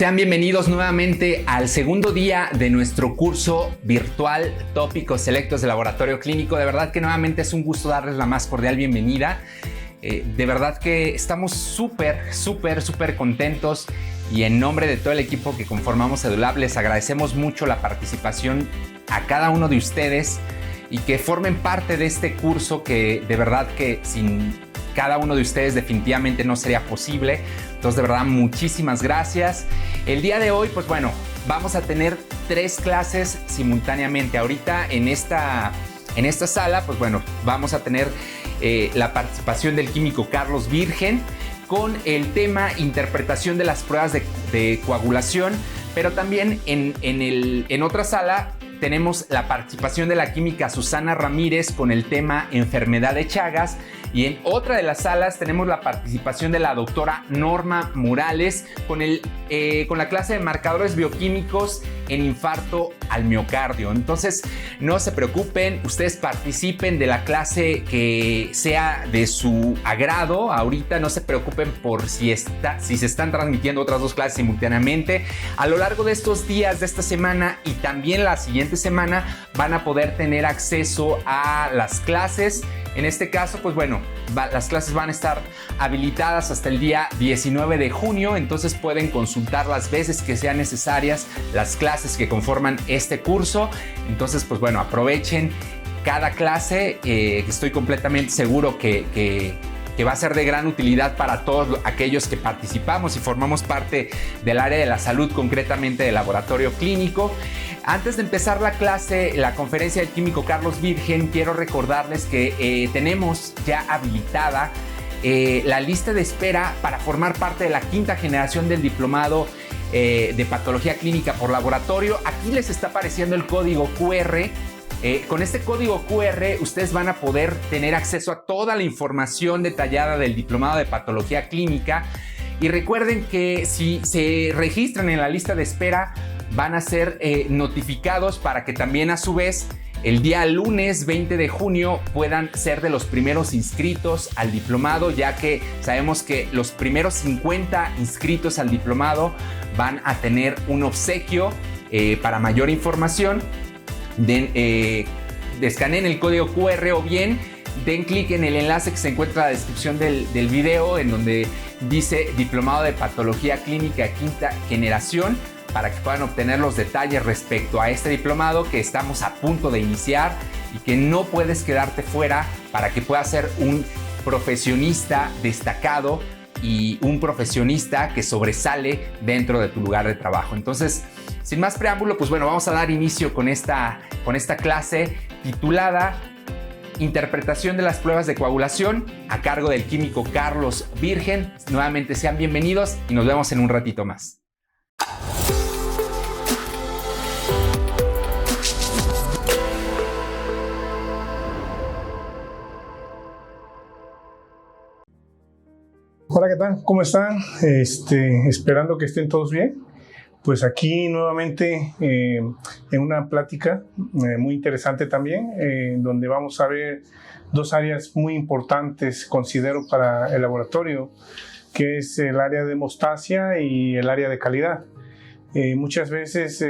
Sean bienvenidos nuevamente al segundo día de nuestro curso virtual Tópicos Selectos de Laboratorio Clínico. De verdad que nuevamente es un gusto darles la más cordial bienvenida. De verdad que estamos súper contentos y en nombre de todo el equipo que conformamos EduLab les agradecemos mucho la participación a cada uno de ustedes y que formen parte de este curso que de verdad que sin cada uno de ustedes definitivamente no sería posible. Entonces, de verdad, muchísimas gracias. El día de hoy, pues bueno, vamos a tener 3 clases simultáneamente. Ahorita en esta sala, pues bueno, vamos a tener la participación del químico Carlos Virgen con el tema interpretación de las pruebas de coagulación, pero también en otra sala tenemos la participación de la química Susana Ramírez con el tema enfermedad de Chagas, y en otra de las salas tenemos la participación de la doctora Norma Morales con la clase de marcadores bioquímicos en infarto al miocardio. Entonces, no se preocupen, ustedes participen de la clase que sea de su agrado. Ahorita no se preocupen por si se están transmitiendo otras 2 clases simultáneamente. A lo largo de estos días de esta semana y también la siguiente semana van a poder tener acceso a las clases. En este caso, pues bueno, las clases van a estar habilitadas hasta el día 19 de junio, entonces pueden consultar las veces que sean necesarias las clases que conforman este curso. Entonces, pues bueno, aprovechen cada clase, estoy completamente seguro que va a ser de gran utilidad para todos aquellos que participamos y formamos parte del área de la salud, concretamente del laboratorio clínico. Antes de empezar la conferencia del químico Carlos Virgen, quiero recordarles que tenemos ya habilitada la lista de espera para formar parte de la 5ª generación del diplomado de patología clínica por laboratorio. Aquí les está apareciendo el código QR. Con este código QR ustedes van a poder tener acceso a toda la información detallada del diplomado de patología clínica, y recuerden que si se registran en la lista de espera van a ser notificados para que también a su vez el día lunes 20 de junio puedan ser de los primeros inscritos al diplomado, ya que sabemos que los primeros 50 inscritos al diplomado van a tener un obsequio. Para mayor información, escaneen el código QR o bien den clic en el enlace que se encuentra en la descripción del video, en donde dice Diplomado de Patología Clínica 5ª Generación, para que puedan obtener los detalles respecto a este diplomado que estamos a punto de iniciar y que no puedes quedarte fuera, para que puedas ser un profesionista destacado y un profesionista que sobresale dentro de tu lugar de trabajo. Entonces, sin más preámbulo, pues bueno, vamos a dar inicio con esta clase titulada Interpretación de las pruebas de coagulación, a cargo del químico Carlos Virgen. Nuevamente sean bienvenidos y nos vemos en un ratito más. Hola, ¿qué tal? ¿Cómo están? Esperando que estén todos bien. Pues aquí nuevamente en una plática muy interesante también, donde vamos a ver 2 áreas muy importantes, considero, para el laboratorio, que es el área de hemostasia y el área de calidad. Muchas veces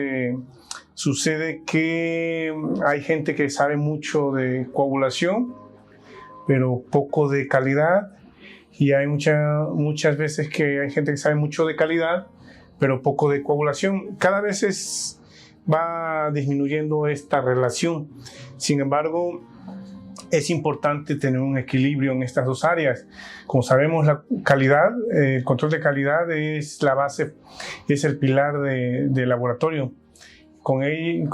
sucede que hay gente que sabe mucho de coagulación, pero poco de calidad. Y hay muchas veces que hay gente que sabe mucho de calidad, pero poco de coagulación. Cada vez va disminuyendo esta relación. Sin embargo, es importante tener un equilibrio en estas 2 áreas. Como sabemos, la calidad, el control de calidad es la base, es el pilar del laboratorio. Con él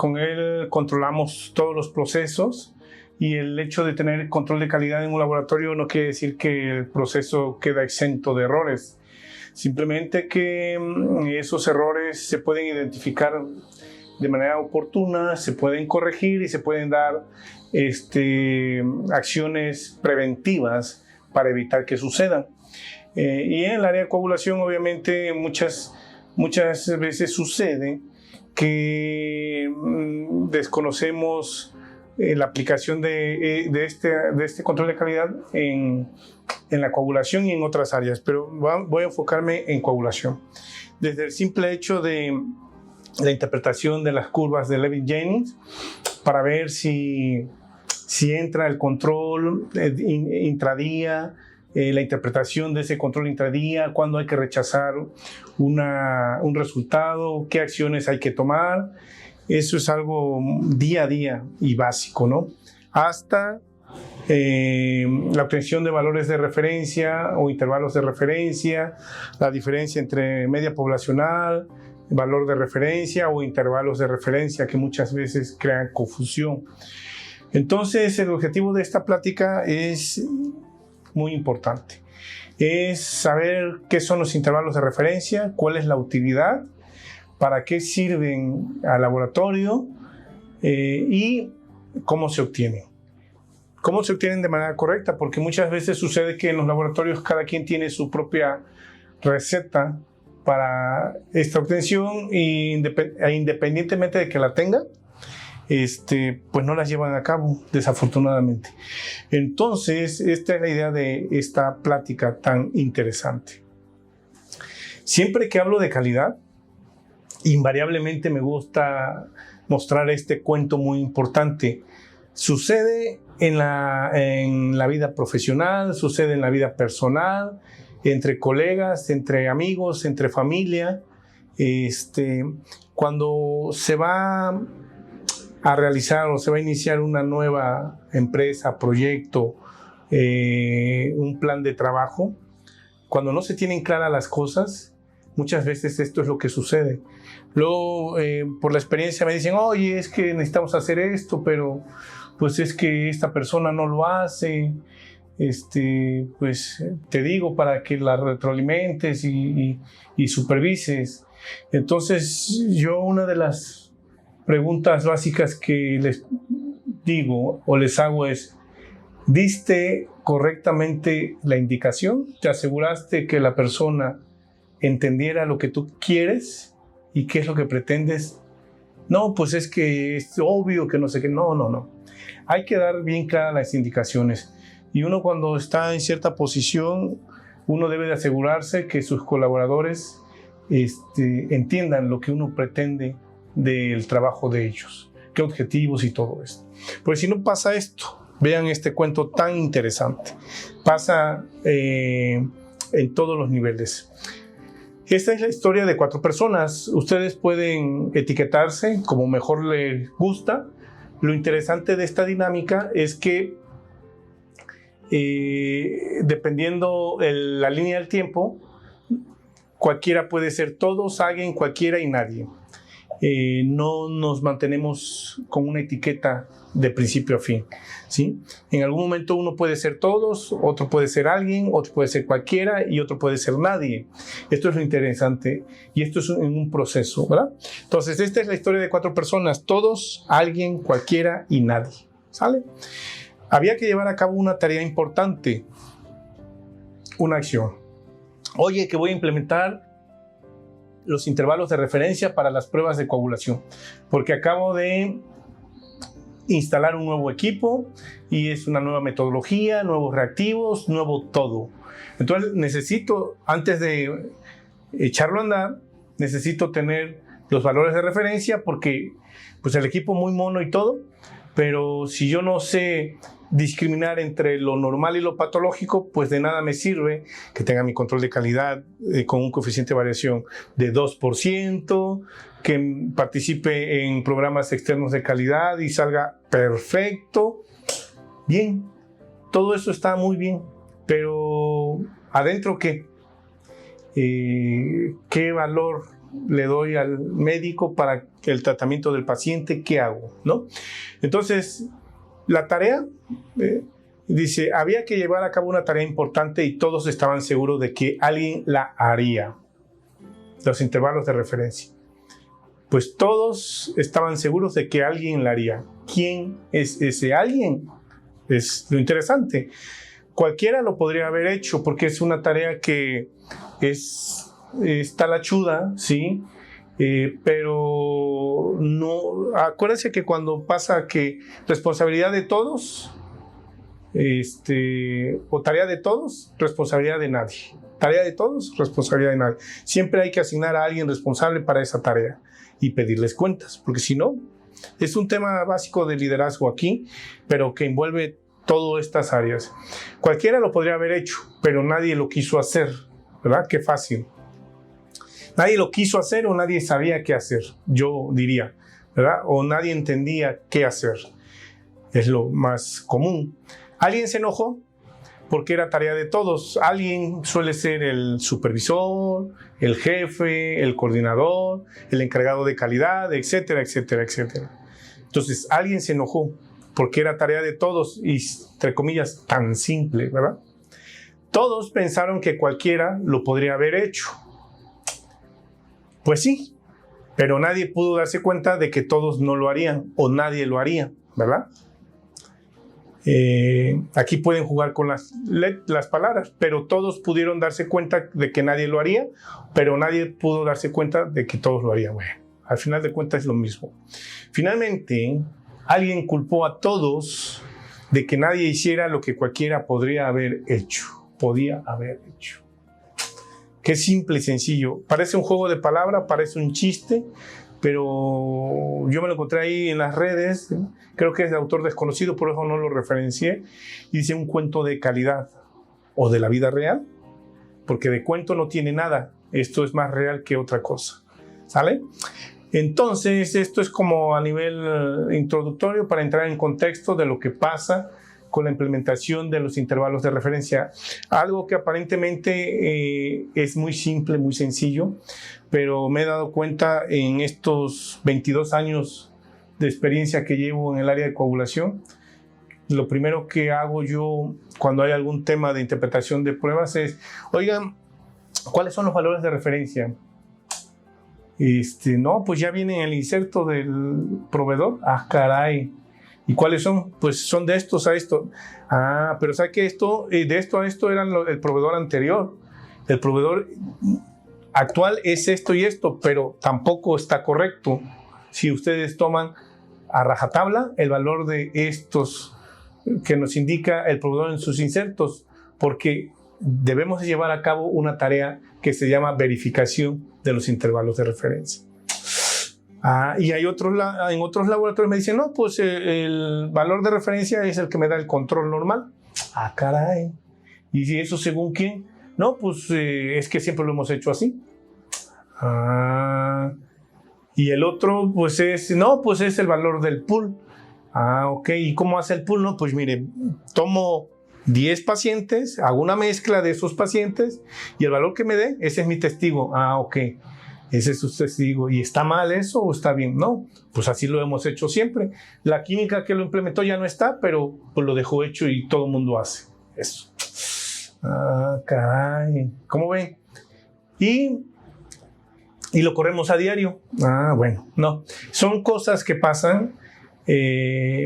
controlamos todos los procesos. Y el hecho de tener control de calidad en un laboratorio no quiere decir que el proceso queda exento de errores. Simplemente que esos errores se pueden identificar de manera oportuna, se pueden corregir y se pueden dar acciones preventivas para evitar que sucedan. Y en el área de coagulación, obviamente, muchas veces sucede que desconocemos la aplicación de este control de calidad en la coagulación y en otras áreas, pero voy a enfocarme en coagulación. desde el simple hecho de la interpretación de las curvas de Leibniz-Jennings para ver si entra el control intradía, la interpretación de ese control intradía, cuándo hay que rechazar un resultado, qué acciones hay que tomar. Eso es algo día a día y básico, ¿no? Hasta la obtención de valores de referencia o intervalos de referencia, la diferencia entre media poblacional, valor de referencia o intervalos de referencia que muchas veces crean confusión. Entonces, el objetivo de esta plática es muy importante. Es saber qué son los intervalos de referencia, cuál es la utilidad, para qué sirven al laboratorio y cómo se obtienen. ¿Cómo se obtienen de manera correcta? Porque muchas veces sucede que en los laboratorios cada quien tiene su propia receta para esta obtención e independientemente de que la tenga, pues no las llevan a cabo, desafortunadamente. Entonces, esta es la idea de esta plática tan interesante. Siempre que hablo de calidad, invariablemente me gusta mostrar este cuento muy importante. Sucede en la vida profesional, sucede en la vida personal, entre colegas, entre amigos, entre familia. Cuando se va a realizar o se va a iniciar una nueva empresa, proyecto, un plan de trabajo, cuando no se tienen claras las cosas, muchas veces esto es lo que sucede. Luego, por la experiencia me dicen, oye, es que necesitamos hacer esto, pero pues es que esta persona no lo hace. Pues te digo para que la retroalimentes y supervises. Entonces, yo una de las preguntas básicas que les digo o les hago es, ¿diste correctamente la indicación? ¿Te aseguraste que la persona entendiera lo que tú quieres y qué es lo que pretendes? No, pues es que es obvio que no sé qué. No. Hay que dar bien claras las indicaciones. Y uno cuando está en cierta posición, uno debe de asegurarse que sus colaboradores entiendan lo que uno pretende del trabajo de ellos, qué objetivos y todo esto. Porque si no pasa esto, vean este cuento tan interesante. Pasa en todos los niveles. Esta es la historia de 4 personas. Ustedes pueden etiquetarse como mejor les gusta. Lo interesante de esta dinámica es que dependiendo la línea del tiempo, cualquiera puede ser todos, alguien, cualquiera y nadie. No nos mantenemos con una etiqueta de principio a fin, ¿sí? En algún momento uno puede ser todos, otro puede ser alguien, otro puede ser cualquiera y otro puede ser nadie. Esto es lo interesante y esto es en un proceso, ¿verdad? Entonces, esta es la historia de 4 personas, todos, alguien, cualquiera y nadie, ¿sale? Había que llevar a cabo una tarea importante, una acción. Oye, que voy a implementar los intervalos de referencia para las pruebas de coagulación, porque acabo de instalar un nuevo equipo y es una nueva metodología, nuevos reactivos, nuevo todo. Entonces necesito, antes de echarlo a andar, necesito tener los valores de referencia porque pues el equipo muy mono y todo, pero si yo no sé discriminar entre lo normal y lo patológico, pues de nada me sirve que tenga mi control de calidad con un coeficiente de variación de 2%, que participe en programas externos de calidad y salga perfecto. Bien, todo eso está muy bien, pero ¿adentro qué? ¿Qué valor le doy al médico para el tratamiento del paciente? ¿Qué hago? ¿No? Entonces, la tarea, dice, había que llevar a cabo una tarea importante y todos estaban seguros de que alguien la haría. Los intervalos de referencia. Pues todos estaban seguros de que alguien la haría. ¿Quién es ese alguien? Es lo interesante. Cualquiera lo podría haber hecho porque es una tarea que es talachuda, ¿sí? Pero no, acuérdense que cuando pasa que responsabilidad de todos, o tarea de todos, responsabilidad de nadie. Tarea de todos, responsabilidad de nadie. Siempre hay que asignar a alguien responsable para esa tarea y pedirles cuentas, porque si no, es un tema básico de liderazgo aquí, pero que envuelve todas estas áreas. Cualquiera lo podría haber hecho, pero nadie lo quiso hacer, ¿verdad? Qué fácil. Nadie lo quiso hacer o nadie sabía qué hacer, yo diría, ¿verdad? O nadie entendía qué hacer. Es lo más común. Alguien se enojó porque era tarea de todos. Alguien suele ser el supervisor, el jefe, el coordinador, el encargado de calidad, etcétera, etcétera, etcétera. Entonces, alguien se enojó porque era tarea de todos y, entre comillas, tan simple, ¿verdad? Todos pensaron que cualquiera lo podría haber hecho. Pues sí, pero nadie pudo darse cuenta de que todos no lo harían o nadie lo haría, ¿verdad? Aquí pueden jugar con las palabras, pero todos pudieron darse cuenta de que nadie lo haría, pero nadie pudo darse cuenta de que todos lo harían. Bueno, al final de cuentas es lo mismo. Finalmente, alguien culpó a todos de que nadie hiciera lo que cualquiera podría haber hecho. Podía haber hecho. Qué simple y sencillo. Parece un juego de palabras, parece un chiste, pero yo me lo encontré ahí en las redes. Creo que es de autor desconocido, por eso no lo referencié. Y dice un cuento de calidad o de la vida real, porque de cuento no tiene nada. Esto es más real que otra cosa. ¿Sale? Entonces, esto es como a nivel introductorio para entrar en contexto de lo que pasa con la implementación de los intervalos de referencia. Algo que aparentemente es muy simple, muy sencillo, pero me he dado cuenta en estos 22 años de experiencia que llevo en el área de coagulación. Lo primero que hago yo cuando hay algún tema de interpretación de pruebas es, oigan, ¿cuáles son los valores de referencia? No, pues ya viene en el inserto del proveedor. Ah, caray. ¿Y cuáles son? Pues son de estos a esto. Ah, pero ¿sabe que de esto a esto eran el proveedor anterior? El proveedor actual es esto y esto, pero tampoco está correcto. Si ustedes toman a rajatabla el valor de estos que nos indica el proveedor en sus insertos, porque debemos llevar a cabo una tarea que se llama verificación de los intervalos de referencia. Y hay en otros laboratorios me dicen, no, pues el valor de referencia es el que me da el control normal. Ah, caray. ¿Y si eso según quién? No, pues es que siempre lo hemos hecho así. Y el otro, pues es el valor del pool. Ok. ¿Y cómo hace el pool? No, pues mire, tomo 10 pacientes, hago una mezcla de esos pacientes y el valor que me dé, ese es mi testigo. Ok. Ese es su testigo. ¿Y está mal eso o está bien? No, pues así lo hemos hecho siempre. La química que lo implementó ya no está, pero pues lo dejó hecho y todo el mundo hace eso. Caray. ¿Cómo ven? Y lo corremos a diario. Bueno, no. Son cosas que pasan.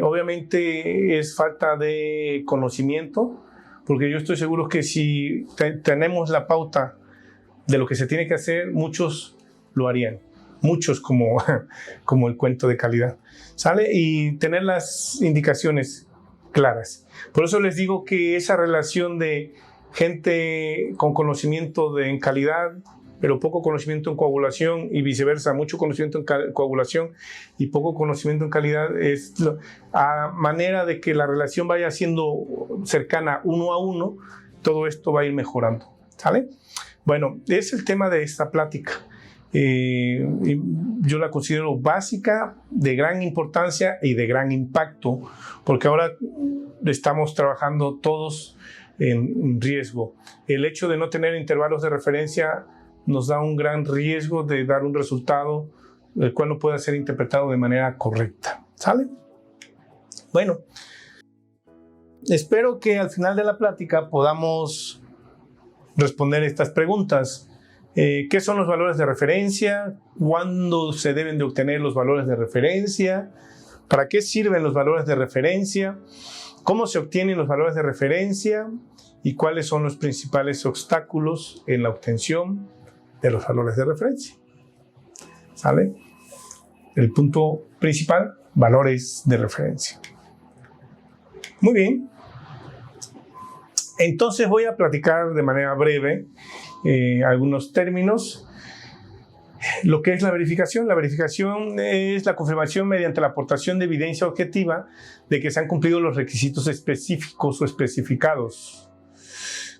Obviamente es falta de conocimiento, porque yo estoy seguro que si tenemos la pauta de lo que se tiene que hacer, muchos lo harían, muchos como el cuento de calidad, ¿sale? Y tener las indicaciones claras. Por eso les digo que esa relación de gente con conocimiento en calidad, pero poco conocimiento en coagulación y viceversa, mucho conocimiento en coagulación y poco conocimiento en calidad, es a manera de que la relación vaya siendo cercana uno a uno, todo esto va a ir mejorando, ¿sale? Bueno, es el tema de esta plática. Yo la considero básica, de gran importancia y de gran impacto, porque ahora estamos trabajando todos en riesgo. El hecho de no tener intervalos de referencia nos da un gran riesgo de dar un resultado el cual no pueda ser interpretado de manera correcta, ¿sale? Bueno, espero que al final de la plática podamos responder estas preguntas. ¿Qué son los valores de referencia? ¿Cuándo se deben de obtener los valores de referencia? ¿Para qué sirven los valores de referencia? ¿Cómo se obtienen los valores de referencia? ¿Y cuáles son los principales obstáculos en la obtención de los valores de referencia? ¿Sale? El punto principal, valores de referencia. Muy bien. Entonces voy a platicar de manera breve algunos términos. Lo que es la verificación. La verificación es la confirmación mediante la aportación de evidencia objetiva de que se han cumplido los requisitos específicos o especificados.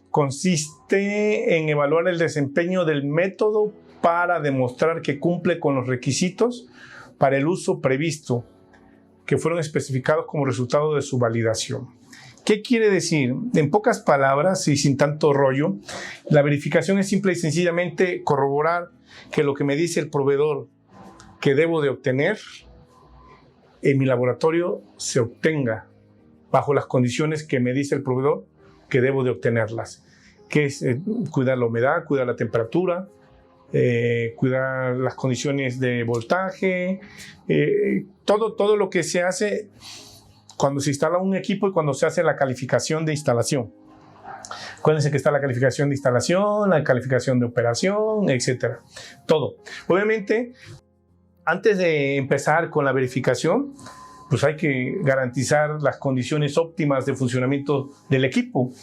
Consiste en evaluar el desempeño del método para demostrar que cumple con los requisitos para el uso previsto, que fueron especificados como resultado de su validación. ¿Qué quiere decir? En pocas palabras y sin tanto rollo, la verificación es simple y sencillamente corroborar que lo que me dice el proveedor que debo de obtener en mi laboratorio se obtenga bajo las condiciones que me dice el proveedor que debo de obtenerlas, que es cuidar la humedad, cuidar la temperatura, cuidar las condiciones de voltaje, todo lo que se hace cuando se instala un equipo y cuando se hace la calificación de instalación. Acuérdense que está la calificación de instalación, la calificación de operación, etc. Todo. Obviamente, antes de empezar con la verificación, pues hay que garantizar las condiciones óptimas de funcionamiento del equipo.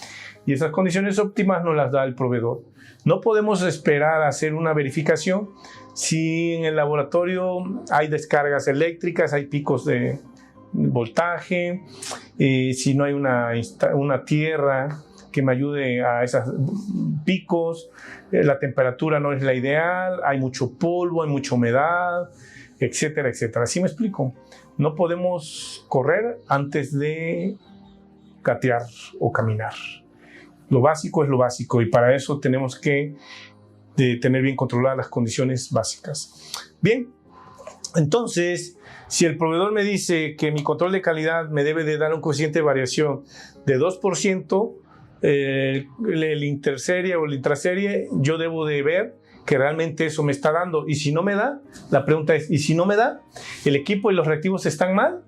Y esas condiciones óptimas nos las da el proveedor. No podemos esperar a hacer una verificación si en el laboratorio hay descargas eléctricas, hay picos de voltaje, si no hay una tierra que me ayude a esos picos, la temperatura no es la ideal, hay mucho polvo, hay mucha humedad, etcétera, etcétera. ¿Sí me explico? No podemos correr antes de gatear o caminar. Lo básico es lo básico y para eso tenemos que tener bien controladas las condiciones básicas. Bien, entonces, si el proveedor me dice que mi control de calidad me debe de dar un coeficiente de variación de 2%, el interserie o el intraserie, yo debo de ver que realmente eso me está dando. Y si no me da, la pregunta es, ¿y si no me da? ¿El equipo y los reactivos están mal?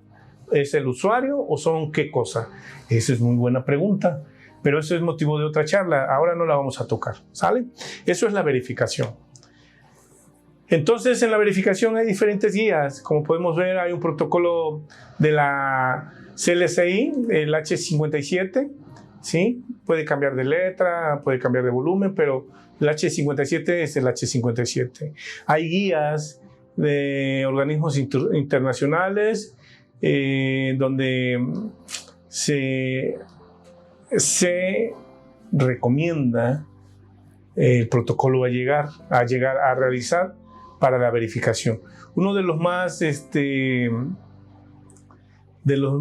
¿Es el usuario o son qué cosa? Esa es muy buena pregunta, pero eso es motivo de otra charla. Ahora no la vamos a tocar, ¿sale? Eso es la verificación. Entonces, en la verificación hay diferentes guías. Como podemos ver, hay un protocolo de la CLSI, el H57, ¿sí? Puede cambiar de letra, puede cambiar de volumen, pero el H57 es el H57. Hay guías de organismos internacionales donde se recomienda el protocolo a llegar a realizar para la verificación. Uno de los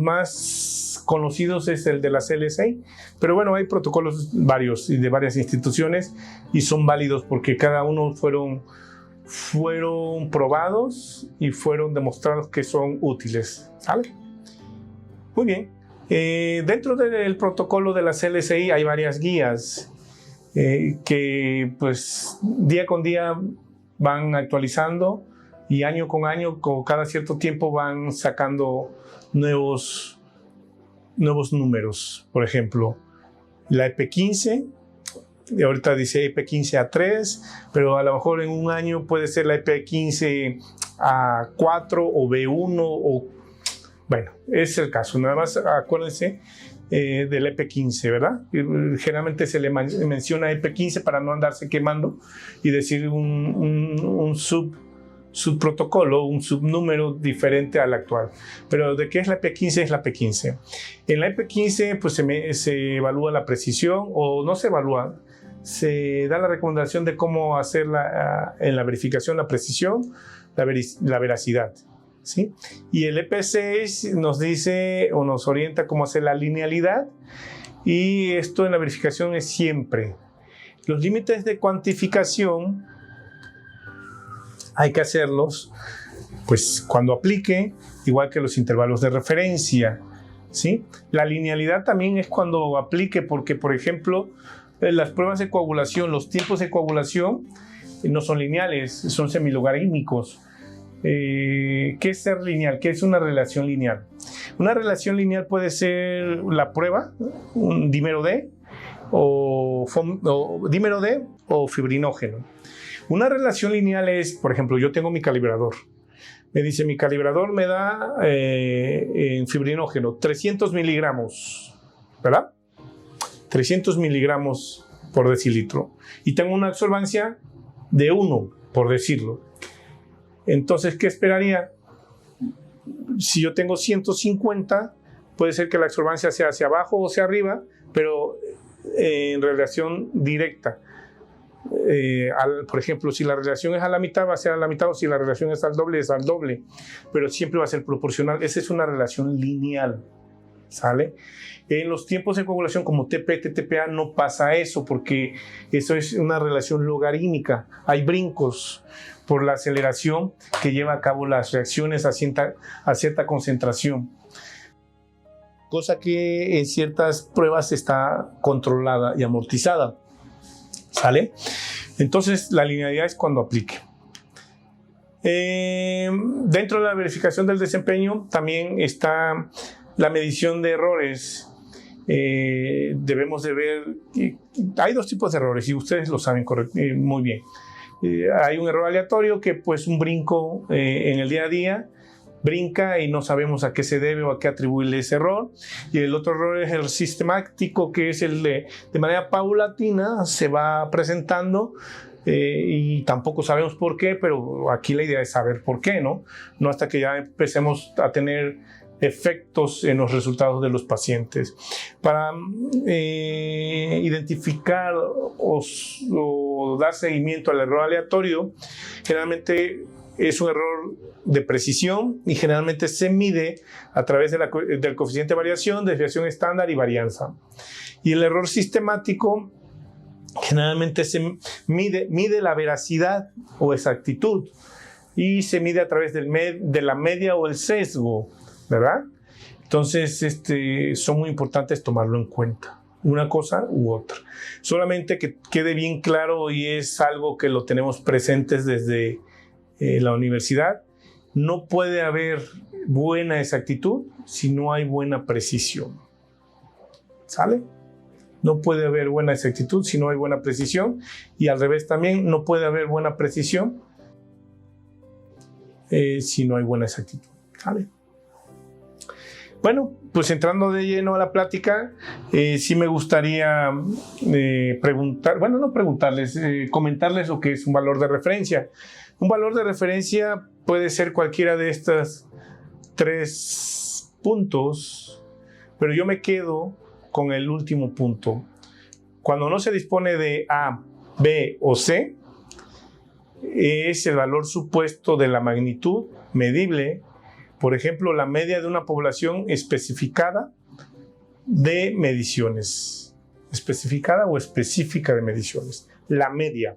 más conocidos es el de la CLSI, pero bueno, hay protocolos varios y de varias instituciones y son válidos porque cada uno fueron probados y fueron demostrados que son útiles, ¿sale? Muy bien. Dentro del protocolo de la CLSI hay varias guías que pues día con día van actualizando y año con año, cada cierto tiempo van sacando nuevos números. Por ejemplo, la EP15, y ahorita dice EP15A3, pero a lo mejor en un año puede ser la EP15A4 o B1 o... Bueno, ese es el caso. Nada más acuérdense del EP15, ¿verdad? Generalmente se le menciona EP15 para no andarse quemando y decir un subprotocolo, un subnúmero diferente al actual. Pero ¿de qué es la EP15? Es la EP15. En la EP15 pues se evalúa la precisión o no se evalúa, se da la recomendación de cómo hacer en la verificación la precisión, la veracidad. ¿Sí? Y el EP6 nos dice o nos orienta cómo hacer la linealidad y esto en la verificación es siempre. Los límites de cuantificación hay que hacerlos pues cuando aplique, igual que los intervalos de referencia, ¿sí? La linealidad también es cuando aplique porque, por ejemplo, las pruebas de coagulación, los tiempos de coagulación no son lineales, son semilogarítmicos. ¿Qué es ser lineal? ¿Qué es una relación lineal? Una relación lineal puede ser la prueba, un dímero D o dímero D o fibrinógeno. Una relación lineal es, por ejemplo, yo tengo mi calibrador. Me dice, mi calibrador me da en fibrinógeno 300 miligramos, ¿verdad? 300 miligramos por decilitro y tengo una absorbancia de 1, por decirlo. Entonces, ¿qué esperaría? Si yo tengo 150, puede ser que la absorbancia sea hacia abajo o hacia arriba, pero en relación directa. Por ejemplo, si la relación es a la mitad, va a ser a la mitad, o si la relación es al doble, es al doble, pero siempre va a ser proporcional. Esa es una relación lineal, ¿sale? En los tiempos de coagulación como TP, TTPA no pasa eso, porque eso es una relación logarítmica. Hay brincos por la aceleración que lleva a cabo las reacciones a cierta concentración, cosa que en ciertas pruebas está controlada y amortizada, ¿sale? Entonces la linealidad es cuando aplique. Dentro de la verificación del desempeño también está la medición de errores. Debemos de ver, hay dos tipos de errores y ustedes lo saben muy bien. Hay un error aleatorio que pues un brinco en el día a día, brinca y no sabemos a qué se debe o a qué atribuirle ese error. Y el otro error es el sistemático, que es el de manera paulatina se va presentando y tampoco sabemos por qué, pero aquí la idea es saber por qué, ¿no? No hasta que ya empecemos a tener efectos en los resultados de los pacientes. Para identificar o dar seguimiento al error aleatorio, generalmente es un error de precisión y generalmente se mide a través del coeficiente de variación, desviación estándar y varianza. Y el error sistemático generalmente se mide la veracidad o exactitud y se mide a través de la media o el sesgo, ¿verdad? Entonces, son muy importantes tomarlo en cuenta, una cosa u otra. Solamente que quede bien claro, y es algo que lo tenemos presentes desde la universidad, no puede haber buena exactitud si no hay buena precisión, ¿sale? No puede haber buena exactitud si no hay buena precisión, y al revés también, no puede haber buena precisión si no hay buena exactitud, ¿sale? Bueno, pues entrando de lleno a la plática, sí me gustaría comentarles lo que es un valor de referencia. Un valor de referencia puede ser cualquiera de estos 3 puntos, pero yo me quedo con el último punto. Cuando no se dispone de A, B o C, es el valor supuesto de la magnitud medible. Por ejemplo, la media de una población especificada de mediciones. Especificada o específica de mediciones. La media.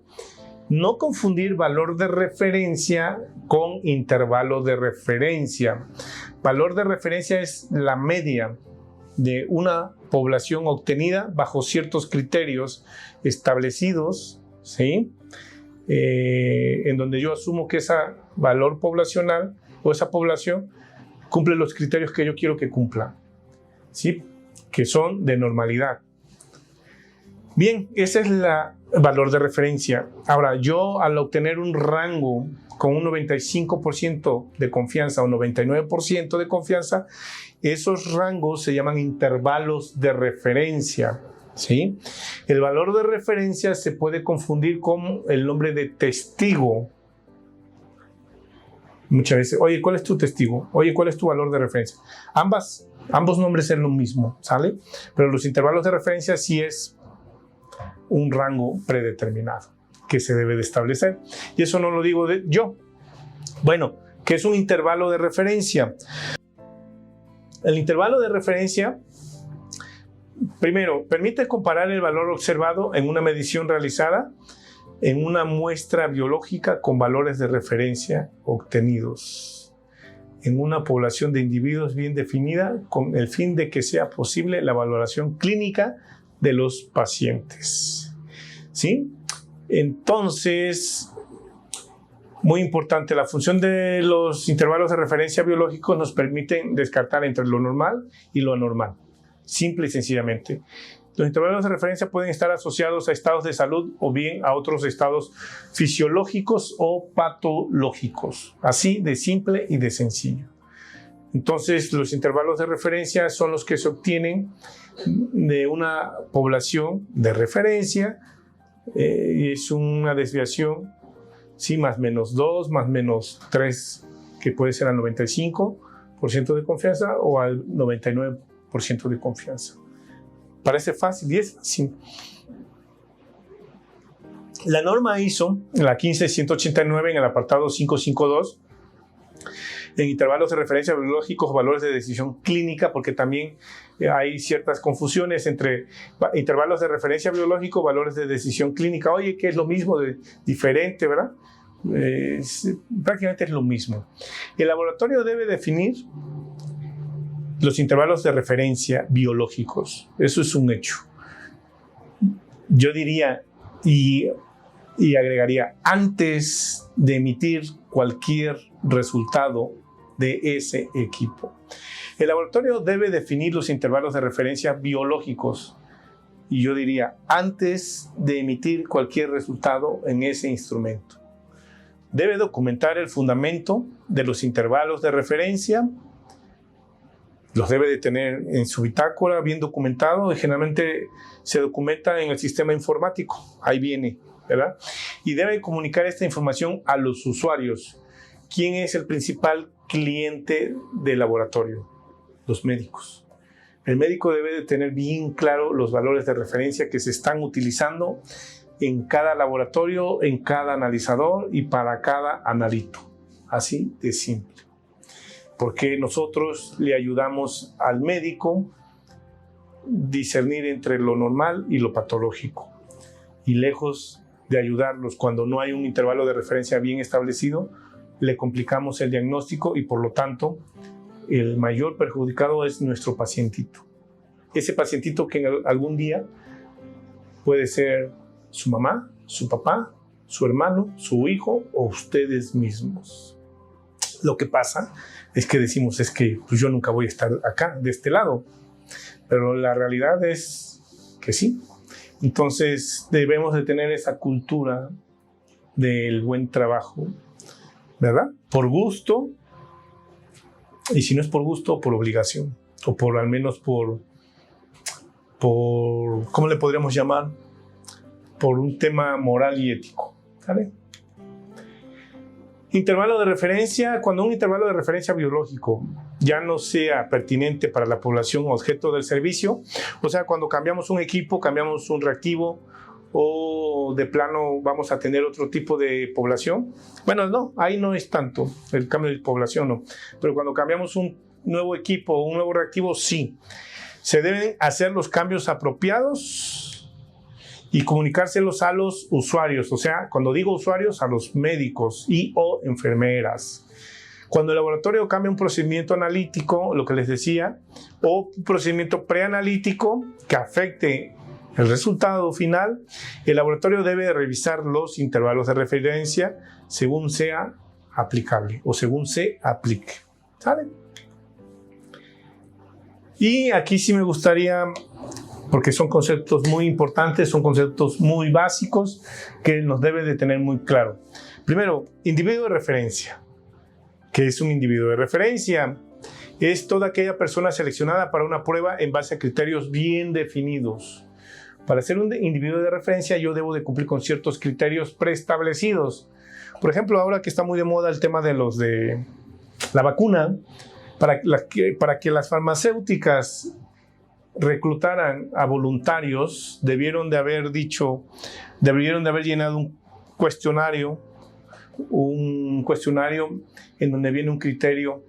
No confundir valor de referencia con intervalo de referencia. Valor de referencia es la media de una población obtenida bajo ciertos criterios establecidos, ¿sí? En donde yo asumo que ese valor poblacional o esa población cumple los criterios que yo quiero que cumpla, ¿sí? Que son de normalidad. Bien, ese es el valor de referencia. Ahora, yo al obtener un rango con un 95% de confianza o 99% de confianza, esos rangos se llaman intervalos de referencia, ¿sí? El valor de referencia se puede confundir con el nombre de testigo. Muchas veces, oye, ¿cuál es tu testigo? Oye, ¿cuál es tu valor de referencia? Ambos nombres son lo mismo, ¿sale? Pero los intervalos de referencia sí es un rango predeterminado que se debe de establecer. Y eso no lo digo yo. Bueno, ¿qué es un intervalo de referencia? El intervalo de referencia, primero, permite comparar el valor observado en una medición realizada en una muestra biológica con valores de referencia obtenidos en una población de individuos bien definida, con el fin de que sea posible la valoración clínica de los pacientes, ¿sí? Entonces, muy importante, la función de los intervalos de referencia biológicos nos permiten descartar entre lo normal y lo anormal, simple y sencillamente. Los intervalos de referencia pueden estar asociados a estados de salud o bien a otros estados fisiológicos o patológicos, así de simple y de sencillo. Entonces, los intervalos de referencia son los que se obtienen de una población de referencia, y es una desviación, sí, más menos 2, más menos 3, que puede ser al 95% de confianza o al 99% de confianza. Parece fácil y es fácil. La norma ISO, la 15189, en el apartado 552, en intervalos de referencia biológicos, valores de decisión clínica, porque también hay ciertas confusiones entre intervalos de referencia biológico, valores de decisión clínica. Oye, que es lo mismo, diferente, ¿verdad? Prácticamente es lo mismo. El laboratorio debe definir los intervalos de referencia biológicos. Eso es un hecho. Yo diría y agregaría, antes de emitir cualquier resultado de ese equipo, el laboratorio debe definir los intervalos de referencia biológicos. Y yo diría, antes de emitir cualquier resultado en ese instrumento, debe documentar el fundamento de los intervalos de referencia. Los debe de tener en su bitácora bien documentado, y generalmente se documenta en el sistema informático. Ahí viene, ¿verdad? Y debe comunicar esta información a los usuarios. ¿Quién es el principal cliente del laboratorio? Los médicos. El médico debe de tener bien claro los valores de referencia que se están utilizando en cada laboratorio, en cada analizador y para cada analito. Así de simple. Porque nosotros le ayudamos al médico discernir entre lo normal y lo patológico. Y lejos de ayudarlos cuando no hay un intervalo de referencia bien establecido, le complicamos el diagnóstico y por lo tanto el mayor perjudicado es nuestro pacientito. Ese pacientito que algún día puede ser su mamá, su papá, su hermano, su hijo o ustedes mismos. Lo que pasa es que decimos, es que pues yo nunca voy a estar acá, de este lado. Pero la realidad es que sí. Entonces debemos de tener esa cultura del buen trabajo, ¿verdad? Por gusto, y si no es por gusto, por obligación, o por al menos por ¿cómo le podríamos llamar? Por un tema moral y ético, ¿vale? Intervalo de referencia, cuando un intervalo de referencia biológico ya no sea pertinente para la población objeto del servicio, o sea, cuando cambiamos un equipo, cambiamos un reactivo, o de plano vamos a tener otro tipo de población. Bueno, no, ahí no es tanto el cambio de población, no. Pero cuando cambiamos un nuevo equipo o un nuevo reactivo, sí. Se deben hacer los cambios apropiados y comunicárselos a los usuarios. O sea, cuando digo usuarios, a los médicos y o enfermeras. Cuando el laboratorio cambia un procedimiento analítico, lo que les decía, o un procedimiento preanalítico que afecte el resultado final, el laboratorio debe revisar los intervalos de referencia según sea aplicable o según se aplique. ¿Sale? Y aquí sí me gustaría, porque son conceptos muy importantes, son conceptos muy básicos que nos debe de tener muy claro. Primero, individuo de referencia. ¿Qué es un individuo de referencia? Es toda aquella persona seleccionada para una prueba en base a criterios bien definidos. Para ser un individuo de referencia yo debo de cumplir con ciertos criterios preestablecidos. Por ejemplo, ahora que está muy de moda el tema de los de la vacuna, para que las farmacéuticas reclutaran a voluntarios, debieron de haber llenado un cuestionario en donde viene un criterio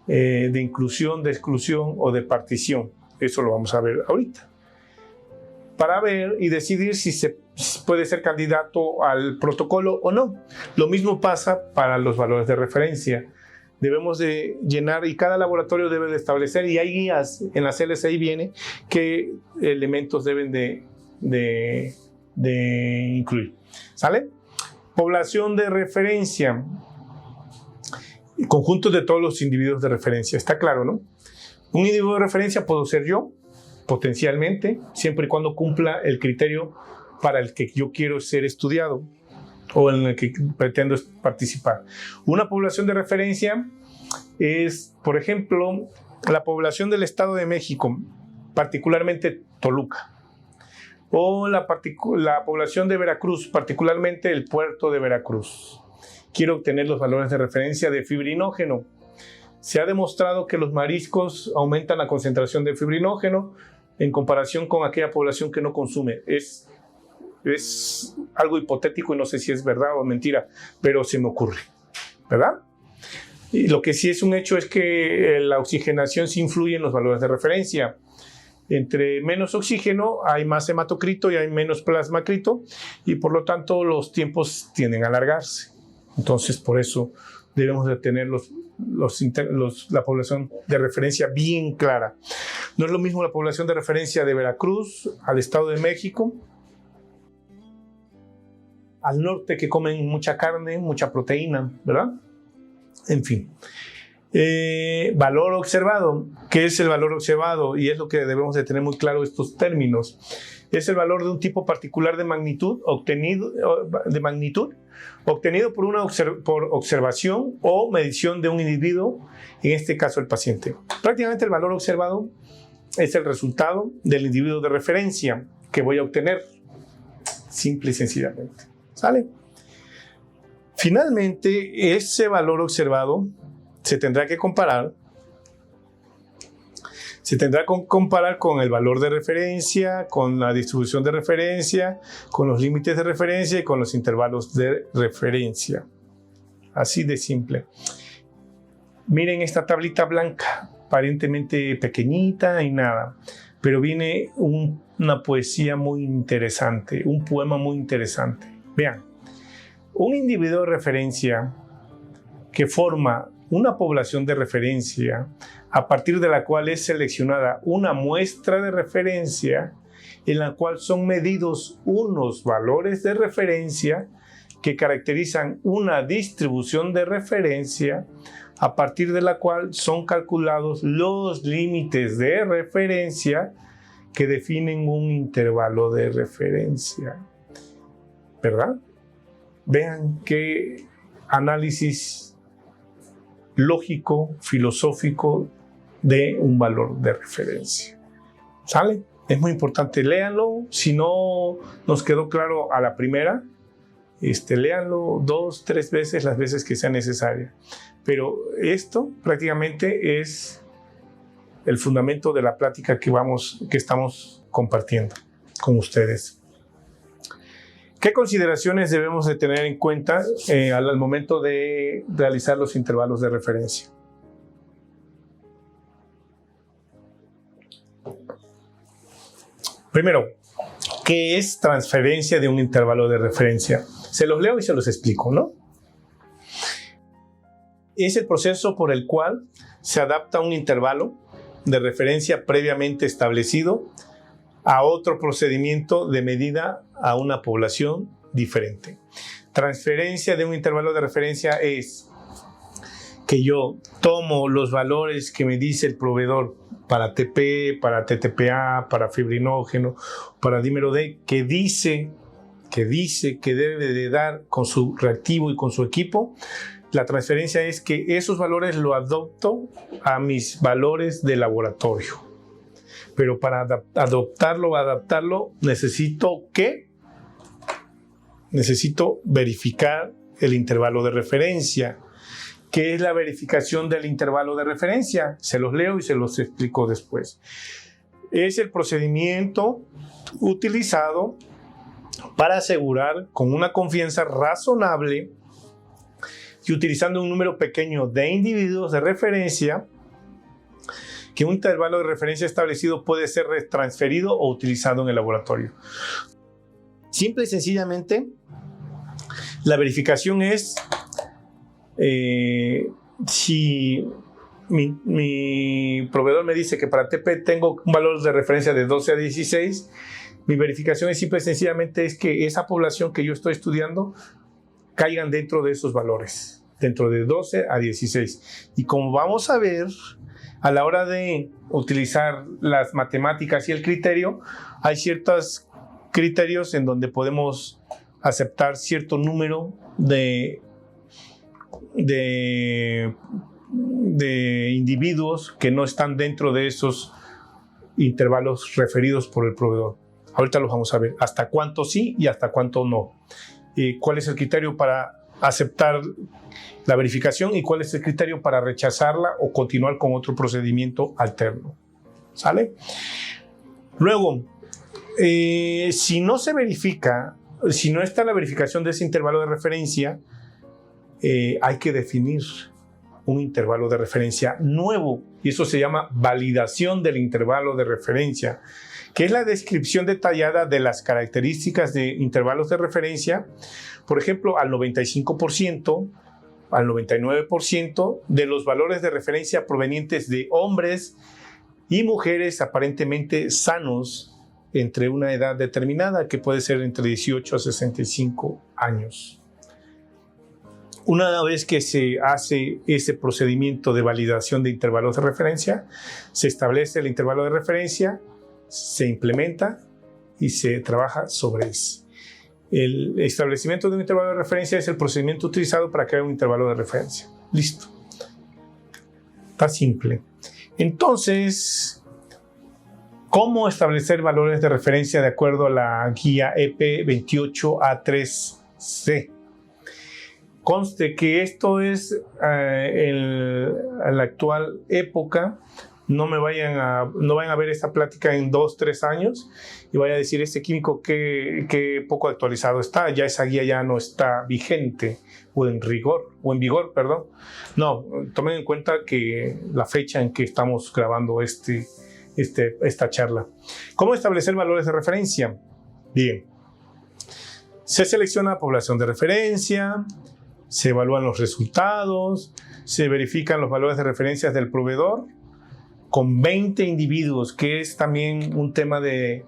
de inclusión, de exclusión o de partición. Eso lo vamos a ver ahorita. Para ver y decidir si se puede ser candidato al protocolo o no. Lo mismo pasa para los valores de referencia. Debemos de llenar y cada laboratorio debe de establecer, y hay guías en las LSI viene qué elementos deben de incluir. ¿Sale? Población de referencia. Conjunto de todos los individuos de referencia. Está claro, ¿no? Un individuo de referencia puedo ser yo, potencialmente, siempre y cuando cumpla el criterio para el que yo quiero ser estudiado. o en el que pretendo participar. Una población de referencia es, por ejemplo, la población del Estado de México, particularmente Toluca, o la población de Veracruz, particularmente el puerto de Veracruz. Quiero obtener los valores de referencia de fibrinógeno. Se ha demostrado que los mariscos aumentan la concentración de fibrinógeno en comparación con aquella población que no consume. Es algo hipotético y no sé si es verdad o mentira, pero se me ocurre, ¿verdad? Y lo que sí es un hecho es que la oxigenación sí influye en los valores de referencia. Entre menos oxígeno hay más hematocrito y hay menos plasmacrito, y por lo tanto los tiempos tienden a alargarse. Entonces, por eso debemos de tener la población de referencia bien clara. No es lo mismo la población de referencia de Veracruz al Estado de México, al norte, que comen mucha carne, mucha proteína, ¿verdad? En fin. Valor observado. ¿Qué es el valor observado? Y es lo que debemos de tener muy claro estos términos. Es el valor de un tipo particular de magnitud obtenido por observación o medición de un individuo, en este caso el paciente. Prácticamente el valor observado es el resultado del individuo de referencia que voy a obtener, simple y sencillamente. ¿Sale? Finalmente, ese valor observado se tendrá que comparar con el valor de referencia, con la distribución de referencia, con los límites de referencia y con los intervalos de referencia. Así de simple. Miren esta tablita blanca, aparentemente pequeñita y nada, pero viene una poesía muy interesante, un poema muy interesante. Vean, un individuo de referencia que forma una población de referencia a partir de la cual es seleccionada una muestra de referencia en la cual son medidos unos valores de referencia que caracterizan una distribución de referencia a partir de la cual son calculados los límites de referencia que definen un intervalo de referencia. ¿Verdad? Vean qué análisis lógico, filosófico de un valor de referencia. ¿Sale? Es muy importante, léanlo. Si no nos quedó claro a la primera, léanlo 2, 3 veces, las veces que sea necesaria. Pero esto prácticamente es el fundamento de la plática que estamos compartiendo con ustedes. ¿Qué consideraciones debemos de tener en cuenta al momento de realizar los intervalos de referencia? Primero, ¿qué es transferencia de un intervalo de referencia? Se los leo y se los explico, ¿no? Es el proceso por el cual se adapta un intervalo de referencia previamente establecido a otro procedimiento de medida a una población diferente. Transferencia de un intervalo de referencia es que yo tomo los valores que me dice el proveedor para TP, para TTPA, para fibrinógeno, para dímero D, que dice que debe de dar con su reactivo y con su equipo. La transferencia es que esos valores lo adopto a mis valores de laboratorio. Pero para adaptarlo, necesito verificar el intervalo de referencia. ¿Qué es la verificación del intervalo de referencia? Se los leo y se los explico después. Es el procedimiento utilizado para asegurar con una confianza razonable y utilizando un número pequeño de individuos de referencia que un intervalo de referencia establecido puede ser retransferido o utilizado en el laboratorio. Simple y sencillamente, la verificación es si mi proveedor me dice que para TP tengo un valor de referencia de 12 a 16, mi verificación es simple y sencillamente es que esa población que yo estoy estudiando caigan dentro de esos valores, dentro de 12 a 16. Y como vamos a ver, a la hora de utilizar las matemáticas y el criterio, hay ciertos criterios en donde podemos aceptar cierto número de individuos que no están dentro de esos intervalos referidos por el proveedor. Ahorita los vamos a ver, hasta cuánto sí y hasta cuánto no. ¿Cuál es el criterio para aceptar la verificación y cuál es el criterio para rechazarla o continuar con otro procedimiento alterno? ¿Sale? Luego, si no se verifica, si no está la verificación de ese intervalo de referencia, hay que definir un intervalo de referencia nuevo, y eso se llama validación del intervalo de referencia, que es la descripción detallada de las características de intervalos de referencia, por ejemplo, al 95%, al 99% de los valores de referencia provenientes de hombres y mujeres aparentemente sanos entre una edad determinada, que puede ser entre 18 a 65 años. Una vez que se hace ese procedimiento de validación de intervalos de referencia, se establece el intervalo de referencia, se implementa y se trabaja sobre ese. El establecimiento de un intervalo de referencia es el procedimiento utilizado para crear un intervalo de referencia. Listo. Está simple. Entonces, ¿cómo establecer valores de referencia de acuerdo a la guía EP 28A3C? Conste que esto es en la actual época. No vayan a ver esta plática en 2-3 años y vayan a decir este químico que poco actualizado está, ya esa guía ya no está vigente o en vigor, perdón. No, tomen en cuenta que la fecha en que estamos grabando esta charla. ¿Cómo establecer valores de referencia? Bien, se selecciona población de referencia, se evalúan los resultados, se verifican los valores de referencia del proveedor con 20 individuos, que es también un tema de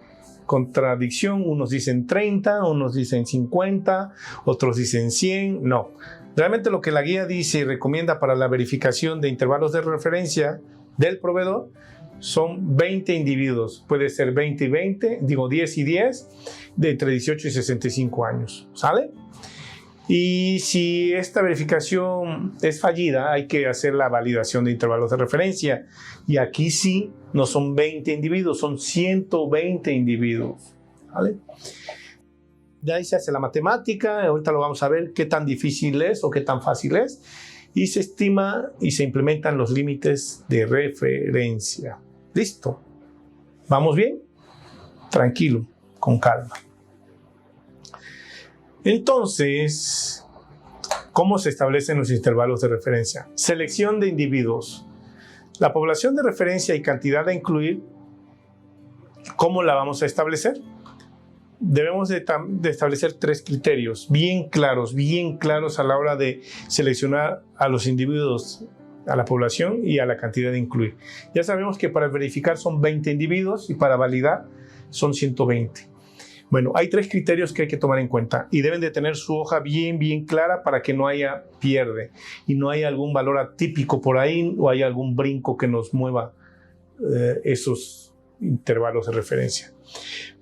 contradicción. Unos dicen 30, unos dicen 50, otros dicen 100. No, realmente lo que la guía dice y recomienda para la verificación de intervalos de referencia del proveedor son 20 individuos. Puede ser 20 y 20, 10 y 10, de entre 18 y 65 años. ¿Sale? Y si esta verificación es fallida, hay que hacer la validación de intervalos de referencia. Y aquí sí, no son 20 individuos, son 120 individuos. ¿Vale? De ahí se hace la matemática, ahorita lo vamos a ver qué tan difícil es o qué tan fácil es. Y se estima y se implementan los límites de referencia. ¿Listo? ¿Vamos bien? Tranquilo, con calma. Entonces, ¿cómo se establecen los intervalos de referencia? Selección de individuos. La población de referencia y cantidad a incluir, ¿cómo la vamos a establecer? Debemos de establecer 3 criterios bien claros a la hora de seleccionar a los individuos, a la población y a la cantidad de incluir. Ya sabemos que para verificar son 20 individuos y para validar son 120. Bueno, hay 3 criterios que hay que tomar en cuenta y deben de tener su hoja bien clara para que no haya pierde y no haya algún valor atípico por ahí o haya algún brinco que nos mueva esos intervalos de referencia.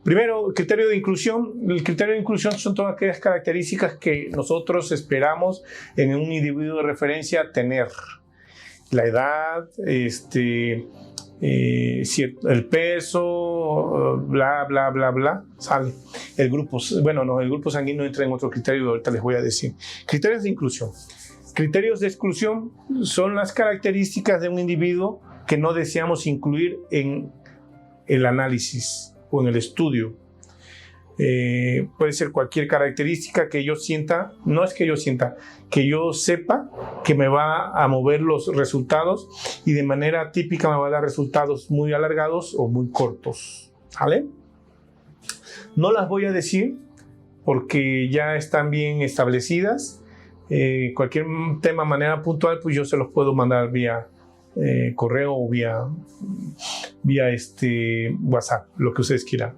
Primero, criterio de inclusión. El criterio de inclusión son todas aquellas características que nosotros esperamos en un individuo de referencia tener. La edad, el peso, bla, sale. El grupo sanguíneo entra en otro criterio, ahorita les voy a decir. Criterios de inclusión. Criterios de exclusión son las características de un individuo que no deseamos incluir en el análisis o en el estudio. Puede ser cualquier característica que yo sienta, que yo sepa que me va a mover los resultados y de manera típica me va a dar resultados muy alargados o muy cortos. ¿Vale? No las voy a decir porque ya están bien establecidas. Cualquier tema de manera puntual, pues yo se los puedo mandar vía correo o vía WhatsApp, lo que ustedes quieran.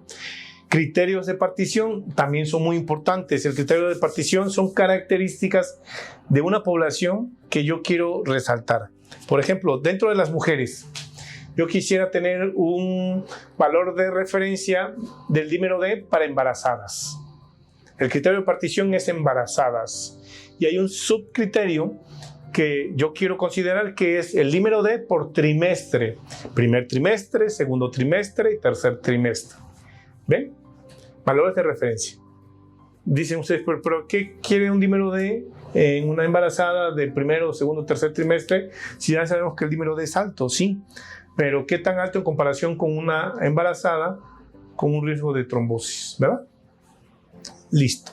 Criterios de partición también son muy importantes. El criterio de partición son características de una población que yo quiero resaltar. Por ejemplo, dentro de las mujeres, yo quisiera tener un valor de referencia del dímero D para embarazadas. El criterio de partición es embarazadas. Y hay un subcriterio que yo quiero considerar, que es el número D por trimestre. Primer trimestre, segundo trimestre y tercer trimestre. ¿Ven? Valores de referencia. Dicen ustedes, pero ¿qué quiere un número D en una embarazada del primero, segundo, tercer trimestre? Si ya sabemos que el número D es alto, sí. Pero ¿qué tan alto en comparación con una embarazada con un riesgo de trombosis? ¿Verdad? Listo.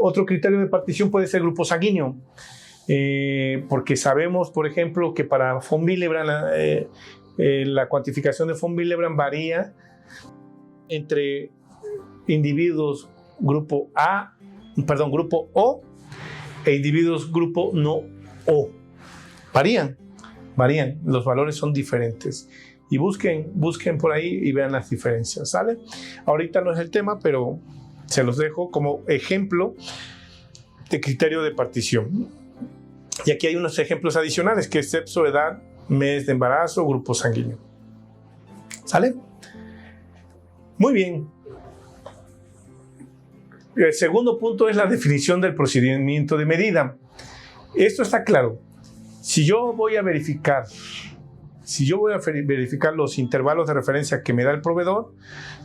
Otro criterio de partición puede ser grupo sanguíneo. Porque sabemos, por ejemplo, que para von Willebrand la cuantificación de von Willebrand varía entre individuos grupo O e individuos grupo no O. Varían, los valores son diferentes. Y busquen por ahí y vean las diferencias, ¿sale? Ahorita no es el tema, pero se los dejo como ejemplo de criterio de partición. Y aquí hay unos ejemplos adicionales, que es sexo, edad, mes de embarazo, grupo sanguíneo. ¿Sale? Muy bien. El segundo punto es la definición del procedimiento de medida. Esto está claro. Si yo voy a verificar los intervalos de referencia que me da el proveedor,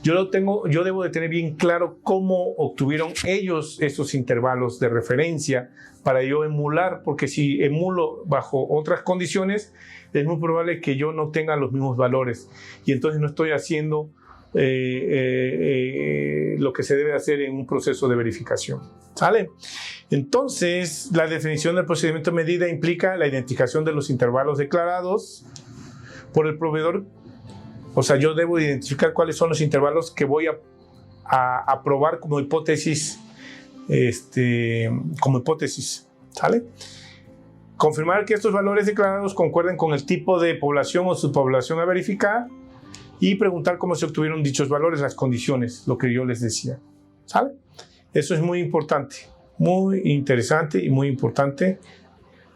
yo debo de tener bien claro cómo obtuvieron ellos esos intervalos de referencia para yo emular, porque si emulo bajo otras condiciones, es muy probable que yo no tenga los mismos valores y entonces no estoy haciendo lo que se debe hacer en un proceso de verificación. ¿Sale? Entonces, la definición del procedimiento de medida implica la identificación de los intervalos declarados por el proveedor. O sea, yo debo identificar cuáles son los intervalos que voy a probar como hipótesis, ¿sale? Confirmar que estos valores declarados concuerden con el tipo de población o subpoblación a verificar y preguntar cómo se obtuvieron dichos valores, las condiciones, lo que yo les decía, ¿sale? Eso es muy importante, muy interesante y muy importante,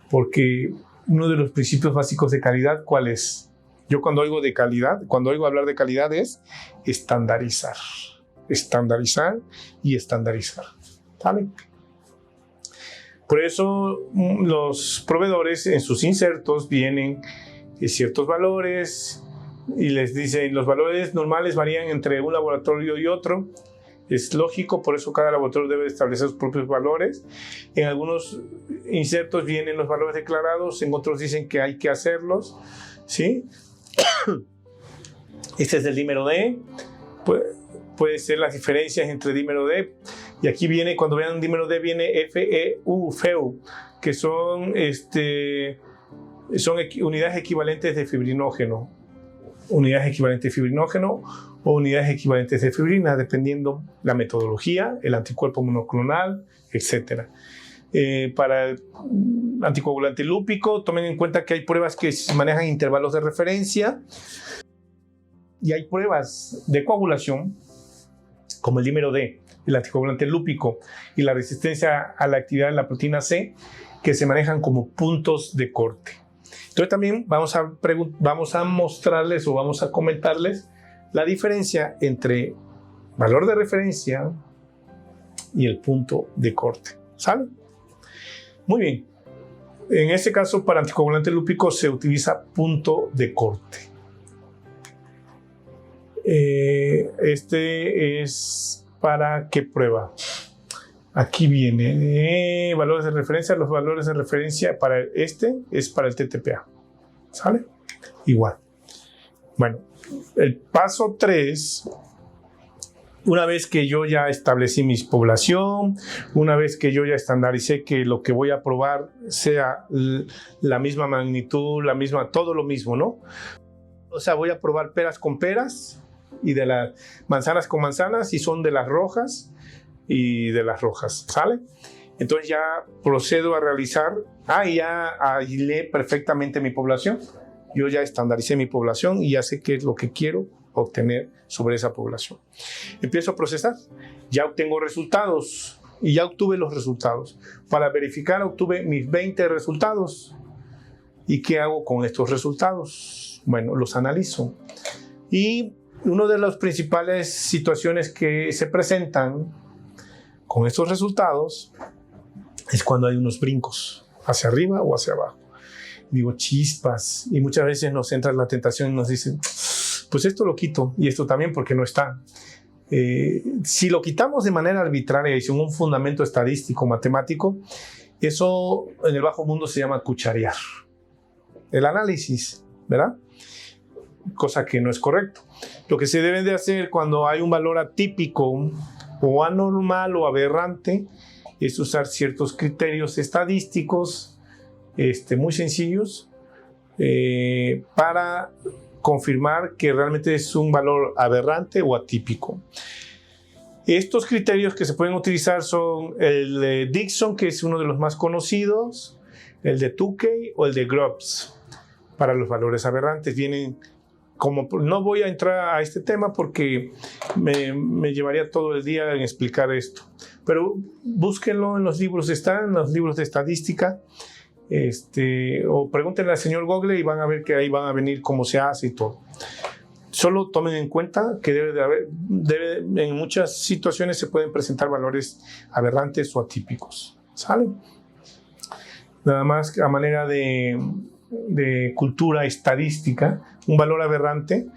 porque uno de los principios básicos de calidad, ¿cuál es? Yo cuando oigo hablar de calidad es estandarizar. Estandarizar y estandarizar. ¿Vale? Por eso los proveedores en sus insertos vienen ciertos valores y les dicen los valores normales varían entre un laboratorio y otro. Es lógico, por eso cada laboratorio debe establecer sus propios valores. En algunos insertos vienen los valores declarados, en otros dicen que hay que hacerlos, ¿sí? Este es el dímero D. Puede ser las diferencias entre dímero D. Y aquí viene, cuando vean un dímero D, viene FEU, que son unidades equivalentes de fibrinógeno. Unidades equivalentes de fibrinógeno o unidades equivalentes de fibrina, dependiendo la metodología, el anticuerpo monoclonal, etc. Para el anticoagulante lúpico, tomen en cuenta que hay pruebas que manejan intervalos de referencia y hay pruebas de coagulación, como el dímero D, el anticoagulante lúpico y la resistencia a la actividad de la proteína C, que se manejan como puntos de corte. Entonces también vamos a mostrarles o vamos a comentarles la diferencia entre valor de referencia y el punto de corte. ¿Sale? Muy bien. En este caso, para anticoagulante lúpico se utiliza punto de corte. Este es para qué prueba. Aquí viene valores de referencia. Los valores de referencia para es para el TTPA. ¿Sale? Igual. Bueno, el paso 3, una vez que yo ya establecí mi población, una vez que yo ya estandaricé que lo que voy a probar sea la misma magnitud, todo lo mismo, ¿no? O sea, voy a probar peras con peras y de las manzanas con manzanas, y son de las rojas y de las rojas, ¿sale? Entonces ya procedo a realizar, ya aislé perfectamente mi población. Yo ya estandaricé mi población y ya sé qué es lo que quiero obtener sobre esa población. Empiezo a procesar. Ya obtengo resultados y ya obtuve los resultados. Para verificar obtuve mis 20 resultados. ¿Y qué hago con estos resultados? Bueno, los analizo. Y una de las principales situaciones que se presentan con estos resultados es cuando hay unos brincos, hacia arriba o hacia abajo. Digo, chispas, y muchas veces nos entra la tentación y nos dicen, pues esto lo quito y esto también porque no está. Si lo quitamos de manera arbitraria y sin un fundamento estadístico, matemático, eso en el bajo mundo se llama cucharear el análisis, ¿verdad? Cosa que no es correcto. Lo que se debe de hacer cuando hay un valor atípico o anormal o aberrante es usar ciertos criterios estadísticos muy sencillos para confirmar que realmente es un valor aberrante o atípico. Estos criterios que se pueden utilizar son el de Dickson, que es uno de los más conocidos, el de Tukey o el de Grubbs. Para los valores aberrantes vienen, como no voy a entrar a este tema porque me llevaría todo el día en explicar esto, pero búsquenlo en los libros, están en los libros de estadística, o pregúntenle al señor Google y van a ver que ahí van a venir cómo se hace y todo. Solo tomen en cuenta que en muchas situaciones se pueden presentar valores aberrantes o atípicos. ¿Sale? Nada más a manera de cultura estadística, un valor aberrante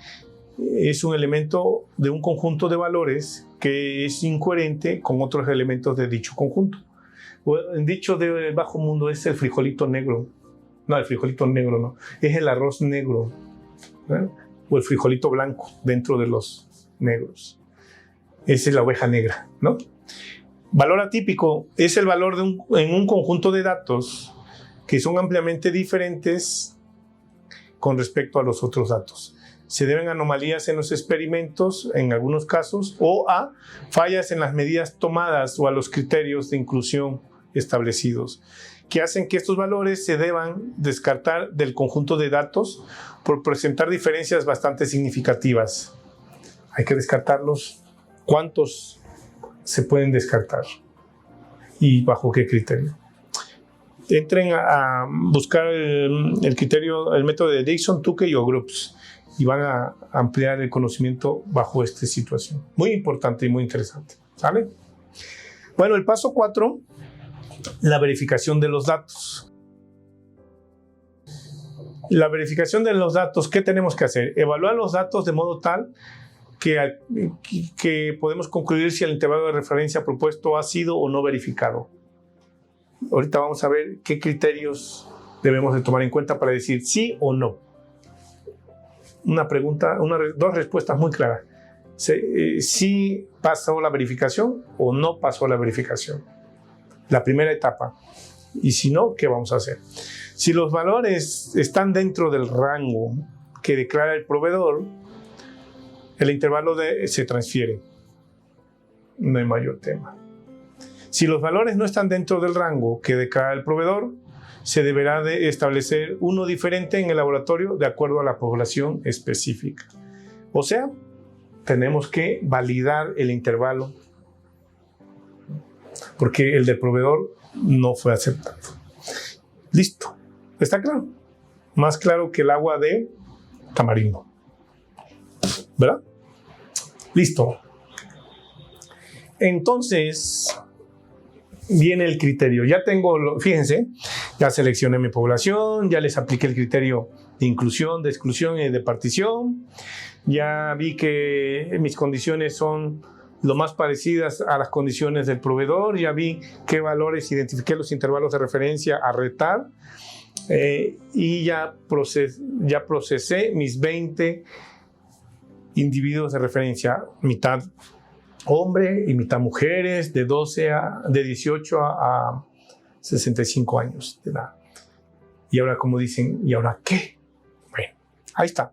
es un elemento de un conjunto de valores que es incoherente con otros elementos de dicho conjunto. El dicho del bajo mundo es el frijolito negro. No, el frijolito negro no. Es el arroz negro, ¿eh? O el frijolito blanco dentro de los negros. Esa es la oveja negra, ¿no? Valor atípico es el valor en un conjunto de datos que son ampliamente diferentes con respecto a los otros datos. Se deben a anomalías en los experimentos, en algunos casos, o a fallas en las medidas tomadas o a los criterios de inclusión establecidos, que hacen que estos valores se deban descartar del conjunto de datos por presentar diferencias bastante significativas. Hay que descartarlos. ¿Cuántos se pueden descartar? ¿Y bajo qué criterio? Entren a buscar el criterio, el método de Dickson, Tukey o Grubbs y van a ampliar el conocimiento bajo esta situación. Muy importante y muy interesante. ¿Sale? Bueno, el paso 4, la verificación de los datos. La verificación de los datos, ¿qué tenemos que hacer? Evaluar los datos de modo tal que podemos concluir si el intervalo de referencia propuesto ha sido o no verificado. Ahorita vamos a ver qué criterios debemos de tomar en cuenta para decir sí o no. Una pregunta, dos respuestas muy claras. ¿Sí pasó la verificación o no pasó la verificación? La primera etapa. Y si no, ¿qué vamos a hacer? Si los valores están dentro del rango que declara el proveedor, el intervalo se transfiere. No hay mayor tema. Si los valores no están dentro del rango que declara el proveedor, se deberá de establecer uno diferente en el laboratorio de acuerdo a la población específica. O sea, tenemos que validar el intervalo porque el del proveedor no fue aceptado. Listo. ¿Está claro? Más claro que el agua de tamarindo. ¿Verdad? Listo. Entonces viene el criterio. Ya tengo, fíjense, ya seleccioné mi población, ya les apliqué el criterio de inclusión, de exclusión y de partición. Ya vi que mis condiciones son lo más parecidas a las condiciones del proveedor. Ya vi qué valores, identifiqué los intervalos de referencia a retar. Y ya procesé mis 20 individuos de referencia, mitad hombre y mitad mujeres, de 18 a 65 años de edad. Y ahora, como dicen, ¿y ahora qué? Bueno, ahí está.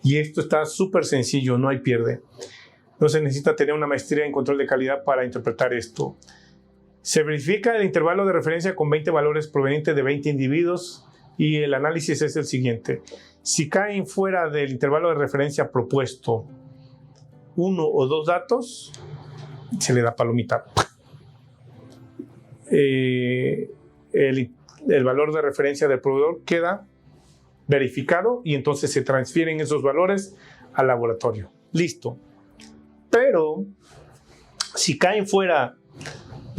Y esto está súper sencillo, no hay pierde. No se necesita tener una maestría en control de calidad para interpretar esto. Se verifica el intervalo de referencia con 20 valores provenientes de 20 individuos y el análisis es el siguiente. Si caen fuera del intervalo de referencia propuesto uno o dos datos, se le da palomita. El valor de referencia del proveedor queda verificado y entonces se transfieren esos valores al laboratorio. Listo. Pero si caen fuera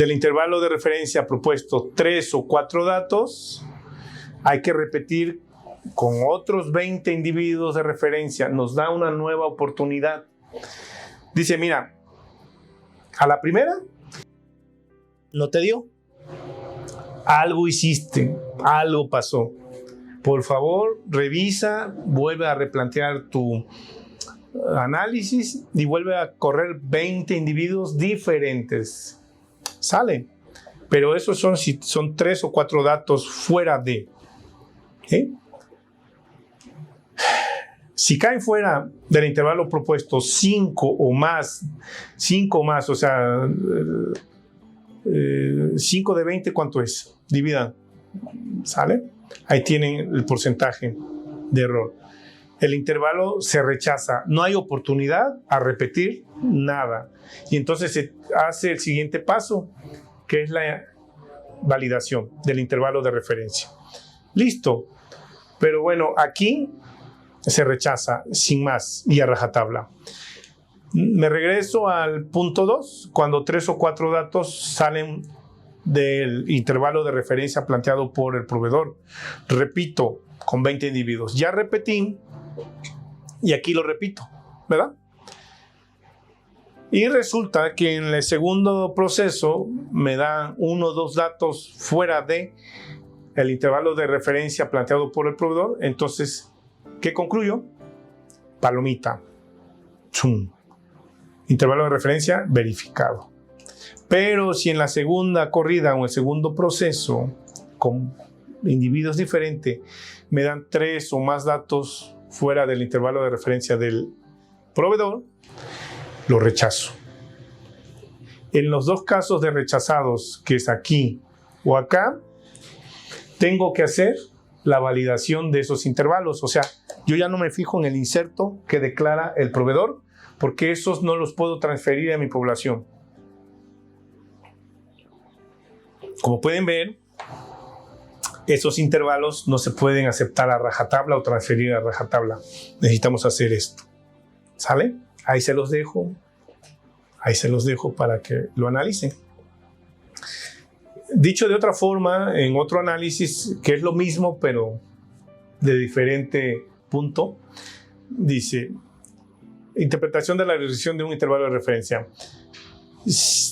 del intervalo de referencia propuesto 3 o 4 datos, hay que repetir con otros 20 individuos de referencia. Nos da una nueva oportunidad. Dice, mira, a la primera no te dio. Algo hiciste, algo pasó. Por favor, revisa, vuelve a replantear tu análisis y vuelve a correr 20 individuos diferentes. Sale. Pero esos son 3 o 4 datos fuera de. ¿Sí? Si caen fuera del intervalo propuesto 5 o más, o sea, 5 de 20, ¿cuánto es? Dividan. ¿Sale? Ahí tienen el porcentaje de error. El intervalo se rechaza. No hay oportunidad a repetir nada. Y entonces se hace el siguiente paso, que es la validación del intervalo de referencia. Listo. Pero bueno, aquí se rechaza sin más y a rajatabla. Me regreso al punto 2, cuando 3 o 4 datos salen del intervalo de referencia planteado por el proveedor. Repito, con 20 individuos. Ya repetí y aquí lo repito, ¿verdad? Y resulta que en el segundo proceso me dan 1 o 2 datos fuera de el intervalo de referencia planteado por el proveedor. Entonces, ¿qué concluyo? Palomita. ¡Chum! Intervalo de referencia verificado. Pero si en la segunda corrida o en el segundo proceso, con individuos diferentes, me dan 3 o más datos fuera del intervalo de referencia del proveedor, lo rechazo. En los 2 casos de rechazados, que es aquí o acá, tengo que hacer la validación de esos intervalos. O sea, yo ya no me fijo en el inserto que declara el proveedor, porque esos no los puedo transferir a mi población. Como pueden ver, esos intervalos no se pueden aceptar a rajatabla o transferir a rajatabla. Necesitamos hacer esto. ¿Sale? Ahí se los dejo. Ahí se los dejo para que lo analicen. Dicho de otra forma, en otro análisis, que es lo mismo, pero de diferente punto, dice, interpretación de la regresión de un intervalo de referencia.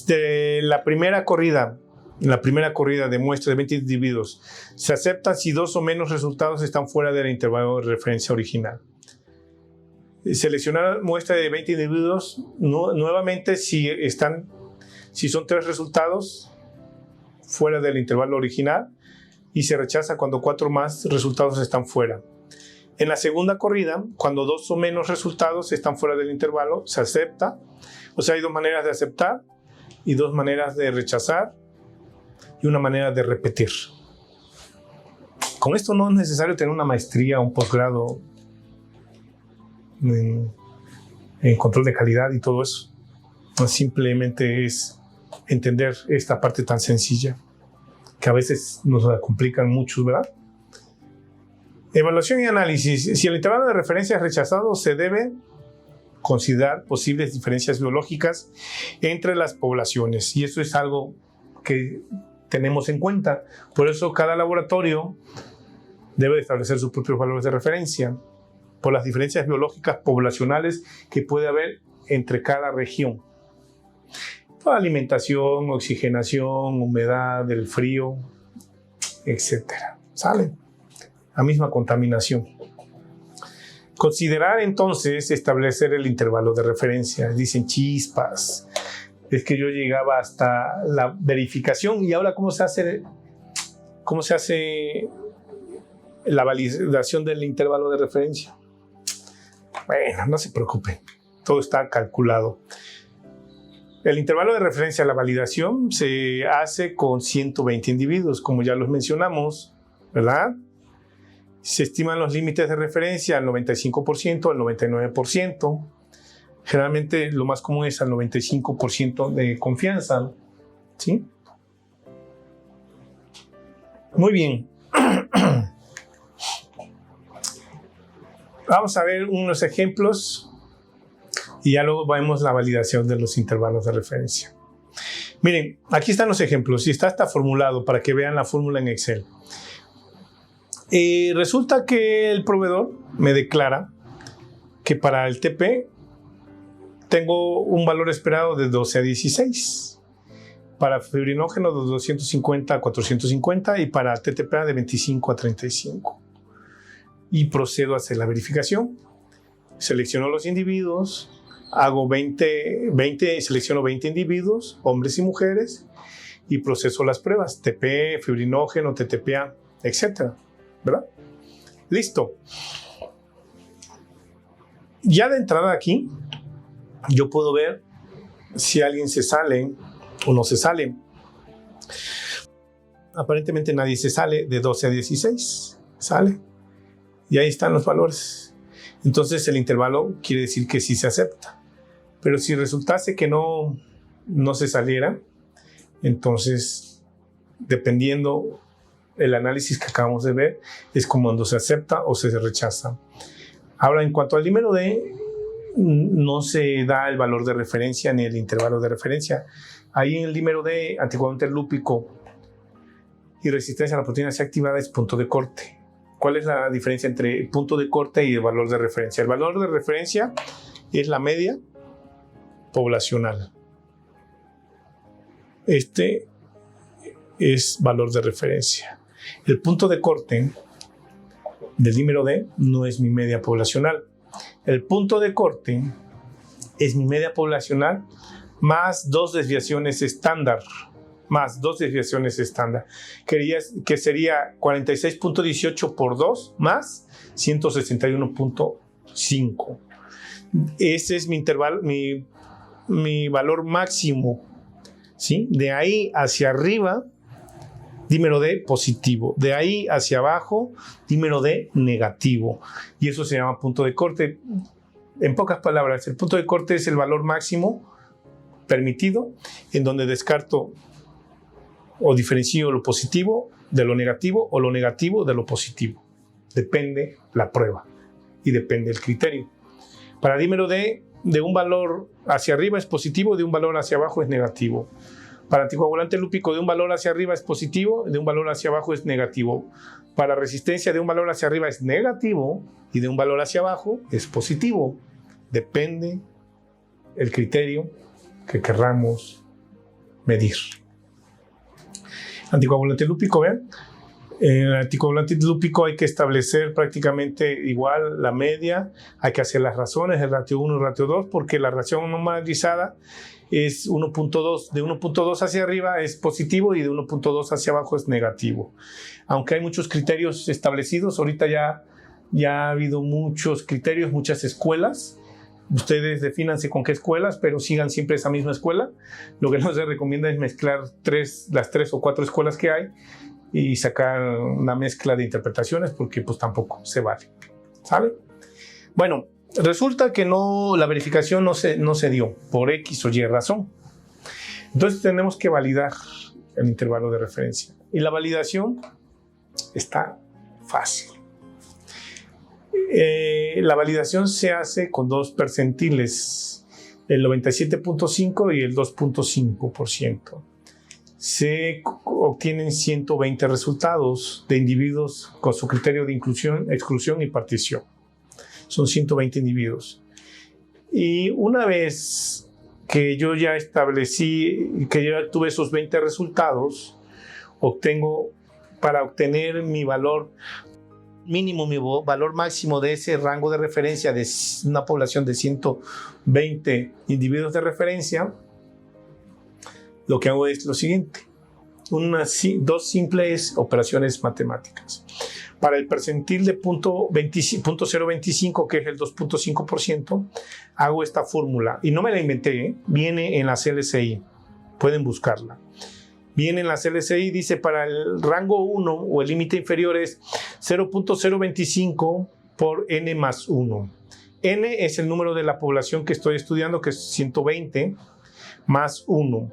De la primera corrida de muestra de 20 individuos, se acepta si 2 o menos resultados están fuera del intervalo de referencia original. Seleccionar muestra de 20 individuos, nuevamente si son 3 resultados fuera del intervalo original, y se rechaza cuando 4 más resultados están fuera. En la segunda corrida, cuando 2 o menos resultados están fuera del intervalo, se acepta. O sea, hay 2 maneras de aceptar y 2 maneras de rechazar y una manera de repetir. Con esto no es necesario tener una maestría o un posgrado en control de calidad y todo eso. Simplemente es entender esta parte tan sencilla que a veces nos la complican mucho, ¿verdad? Evaluación y análisis. Si el intervalo de referencia es rechazado, se debe considerar posibles diferencias biológicas entre las poblaciones, y eso es algo que tenemos en cuenta. Por eso cada laboratorio debe establecer sus propios valores de referencia por las diferencias biológicas poblacionales que puede haber entre cada región. Alimentación, oxigenación, humedad, el frío, etcétera. ¿Sale? La misma contaminación. Considerar entonces establecer el intervalo de referencia. Dicen chispas. Es que yo llegaba hasta la verificación, y ahora ¿cómo se hace la validación del intervalo de referencia? Bueno, no se preocupen. Todo está calculado. El intervalo de referencia a la validación se hace con 120 individuos, como ya los mencionamos, ¿verdad? Se estiman los límites de referencia al 95%, al 99%. Generalmente lo más común es al 95% de confianza, ¿sí? Muy bien. Vamos a ver unos ejemplos y ya luego vemos la validación de los intervalos de referencia. Miren, aquí están los ejemplos y está formulado para que vean la fórmula en Excel. Resulta que el proveedor me declara que para el TP tengo un valor esperado de 12 a 16, para fibrinógeno de 250 a 450 y para TTPA de 25 a 35. Y procedo a hacer la verificación. Selecciono los individuos, selecciono 20 individuos, hombres y mujeres, y proceso las pruebas, TP, fibrinógeno, TTPA, etc. ¿Verdad? Listo. Ya de entrada aquí, yo puedo ver si alguien se sale o no se sale. Aparentemente nadie se sale de 12 a 16. Sale. Y ahí están los valores. Entonces el intervalo quiere decir que sí se acepta. Pero si resultase que no se saliera, entonces, dependiendo el análisis que acabamos de ver, es como cuando se acepta o se rechaza. Ahora, en cuanto al dímero D, no se da el valor de referencia ni el intervalo de referencia. Ahí en el dímero D, anticoagulante lúpico y resistencia a la proteína C activada es punto de corte. ¿Cuál es la diferencia entre el punto de corte y el valor de referencia? El valor de referencia es la media poblacional. Este es valor de referencia. El punto de corte del dímero D no es mi media poblacional. El punto de corte es mi media poblacional más 2 desviaciones estándar. Que sería 46.18 por 2 más 161.5. Ese es mi intervalo, mi valor máximo, ¿sí? De ahí hacia arriba, dímero D positivo. De ahí hacia abajo, dímero D negativo. Y eso se llama punto de corte. En pocas palabras, el punto de corte es el valor máximo permitido, en donde descarto o diferencio lo positivo de lo negativo o lo negativo de lo positivo. Depende la prueba y depende el criterio. Para dímero D, de un valor hacia arriba es positivo, de un valor hacia abajo es negativo. Para anticoagulante lúpico, de un valor hacia arriba es positivo, de un valor hacia abajo es negativo. Para resistencia, de un valor hacia arriba es negativo y de un valor hacia abajo es positivo. Depende el criterio que querramos medir. Anticoagulante lúpico, ¿ven? En el anticoagulante lúpico hay que establecer prácticamente igual la media, hay que hacer las razones, el ratio 1 y el ratio 2, porque la ración normalizada es 1.2, de 1.2 hacia arriba es positivo y de 1.2 hacia abajo es negativo. Aunque hay muchos criterios establecidos, ahorita ya ha habido muchos criterios, muchas escuelas. Ustedes defínanse con qué escuelas, pero sigan siempre esa misma escuela. Lo que no se recomienda es mezclar las 3 o 4 escuelas que hay y sacar una mezcla de interpretaciones, porque pues tampoco se vale. ¿Sale? Bueno, resulta que la verificación no se dio por X o Y razón. Entonces tenemos que validar el intervalo de referencia. Y la validación está fácil. La validación se hace con 2 percentiles, el 97.5 y el 2.5%. Se obtienen 120 resultados de individuos con su criterio de inclusión, exclusión y partición. Son 120 individuos. Y una vez que yo ya establecí, que yo tuve esos 20 resultados, para obtener mi valor mínimo, mi valor máximo de ese rango de referencia de una población de 120 individuos de referencia, lo que hago es lo siguiente: 2 simples operaciones matemáticas. Para el percentil de 0.025, que es el 2.5%, hago esta fórmula. Y no me la inventé, viene en la CLCI. Pueden buscarla. Viene en la CLCI, dice para el rango 1 o el límite inferior es 0.025 por n más 1. N es el número de la población que estoy estudiando, que es 120 más 1.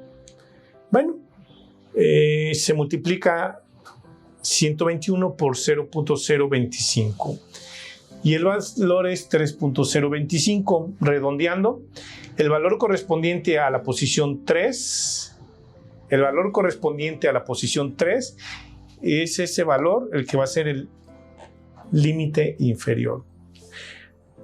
Bueno, se multiplica 121 por 0.025 y el valor es 3.025. Redondeando, el valor correspondiente a la posición 3 El valor correspondiente a la posición 3 es ese valor el que va a ser el límite inferior.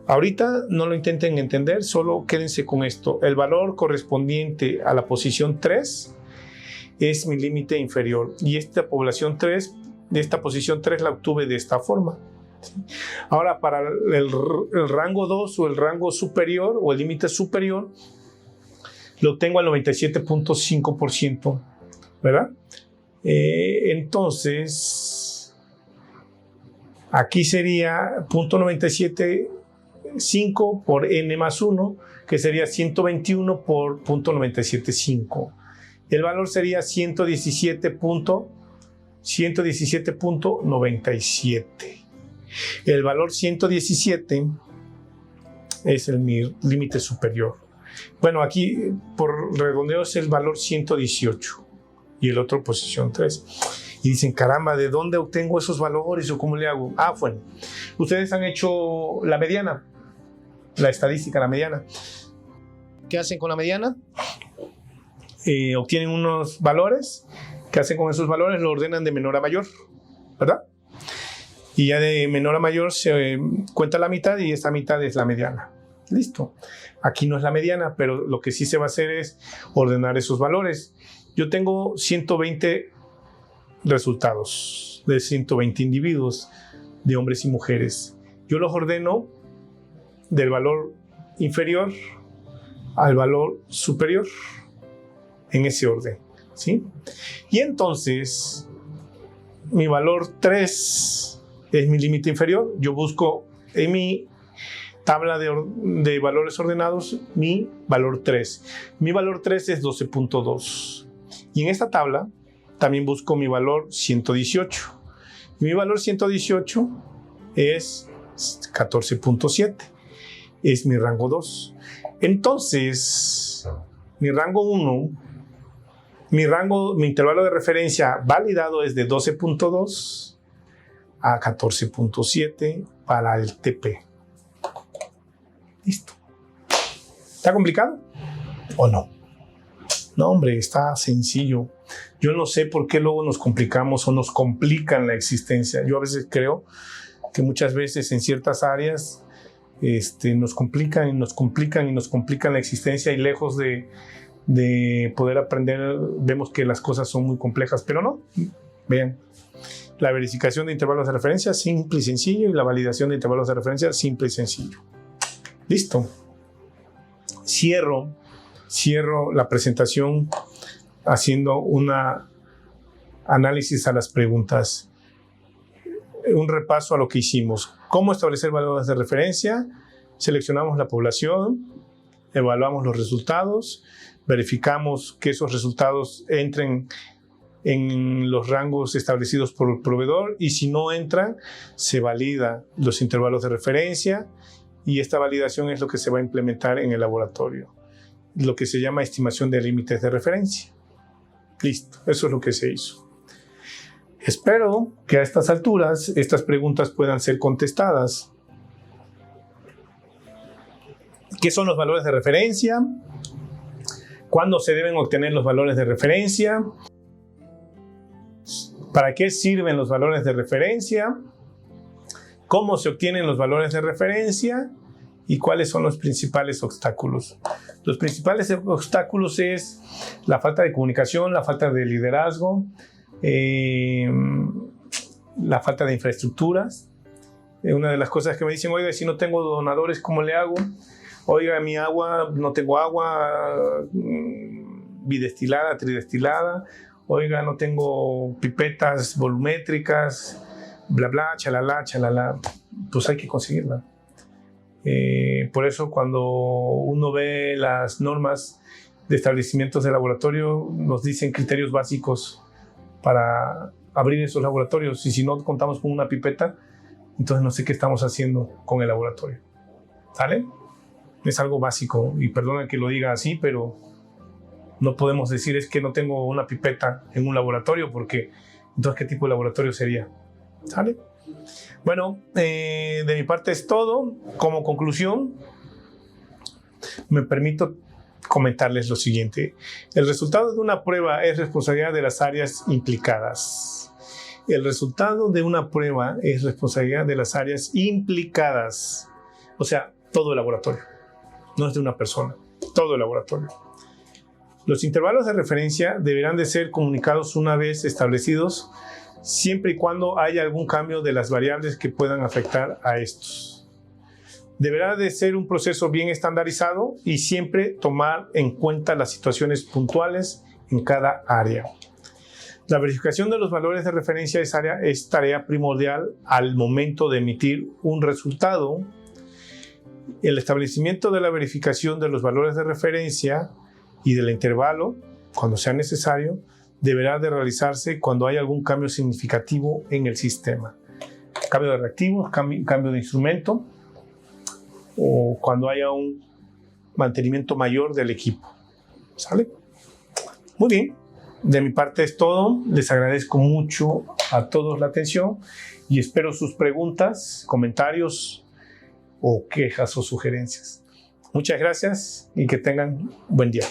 Ahorita no lo intenten entender, solo quédense con esto. El valor correspondiente a la posición 3 es mi límite inferior y esta posición 3 la obtuve de esta forma. Ahora, para el rango 2 o el rango superior o el límite superior, lo tengo al 97.5%, ¿verdad? Entonces, aquí sería 0.975 por n más 1, que sería 121 por 0.975. El valor sería 117.97. El valor 117 es mi límite superior. Bueno, aquí por redondeo es el valor 118 y el otro posición 3. Y dicen, caramba, ¿de dónde obtengo esos valores o cómo le hago? Ah, bueno, ustedes han hecho la mediana, la estadística, la mediana. ¿Qué hacen con la mediana? Obtienen unos valores. ¿Qué hacen con esos valores? Lo ordenan de menor a mayor, ¿verdad? Y ya de menor a mayor se cuenta la mitad y esta mitad es la mediana. Listo. Aquí no es la mediana, pero lo que sí se va a hacer es ordenar esos valores. Yo tengo 120 resultados de 120 individuos, de hombres y mujeres. Yo los ordeno del valor inferior al valor superior, en ese orden, ¿sí? Y entonces, mi valor 3 es mi límite inferior. Yo busco en mi tabla de valores ordenados mi valor 3. Mi valor 3 es 12.2. Y en esta tabla también busco mi valor 118. Y mi valor 118 es 14.7. Es mi rango 2. Entonces, mi rango 1, mi intervalo de referencia validado es de 12.2 a 14.7 para el TP. Listo. ¿Está complicado o no? No, hombre, está sencillo. Yo no sé por qué luego nos complicamos o nos complican la existencia. Yo a veces creo que muchas veces en ciertas áreas nos complican y nos complican y nos complican la existencia, y lejos de poder aprender vemos que las cosas son muy complejas, pero no. Vean, la verificación de intervalos de referencia, simple y sencillo, y la validación de intervalos de referencia, simple y sencillo. Listo. Cierro la presentación haciendo un análisis a las preguntas, un repaso a lo que hicimos. ¿Cómo establecer valores de referencia? Seleccionamos la población, evaluamos los resultados, verificamos que esos resultados entren en los rangos establecidos por el proveedor, y si no entran, se valida los intervalos de referencia, y esta validación es lo que se va a implementar en el laboratorio, lo que se llama estimación de límites de referencia. Listo, eso es lo que se hizo. Espero que a estas alturas estas preguntas puedan ser contestadas. ¿Qué son los valores de referencia? ¿Cuándo se deben obtener los valores de referencia? ¿Para qué sirven los valores de referencia? ¿Cómo se obtienen los valores de referencia? ¿Y cuáles son los principales obstáculos? Los principales obstáculos es la falta de comunicación, la falta de liderazgo, la falta de infraestructuras. Una de las cosas que me dicen, oiga, si no tengo donadores, ¿cómo le hago? Oiga, mi agua, no tengo agua bidestilada, tridestilada. Oiga, no tengo pipetas volumétricas, bla, bla, chalala. Pues hay que conseguirla. Por eso cuando uno ve las normas de establecimientos de laboratorio, nos dicen criterios básicos para abrir esos laboratorios, y si no contamos con una pipeta, entonces no sé qué estamos haciendo con el laboratorio. ¿Sale? Es algo básico, y perdona que lo diga así, pero no podemos decir es que no tengo una pipeta en un laboratorio, porque entonces ¿qué tipo de laboratorio sería? ¿Sale? Bueno, de mi parte es todo. Como conclusión, me permito comentarles lo siguiente. El resultado de una prueba es responsabilidad de las áreas implicadas. El resultado de una prueba es responsabilidad de las áreas implicadas. O sea, todo el laboratorio. No es de una persona, todo el laboratorio. Los intervalos de referencia deberán de ser comunicados una vez establecidos, siempre y cuando haya algún cambio de las variables que puedan afectar a estos. Deberá de ser un proceso bien estandarizado y siempre tomar en cuenta las situaciones puntuales en cada área. La verificación de los valores de referencia es tarea primordial al momento de emitir un resultado. El establecimiento de la verificación de los valores de referencia y del intervalo, cuando sea necesario, deberá de realizarse cuando haya algún cambio significativo en el sistema. Cambio de reactivo, cambio de instrumento, o cuando haya un mantenimiento mayor del equipo. ¿Sale? Muy bien. De mi parte es todo. Les agradezco mucho a todos la atención y espero sus preguntas, comentarios o quejas o sugerencias. Muchas gracias y que tengan buen día.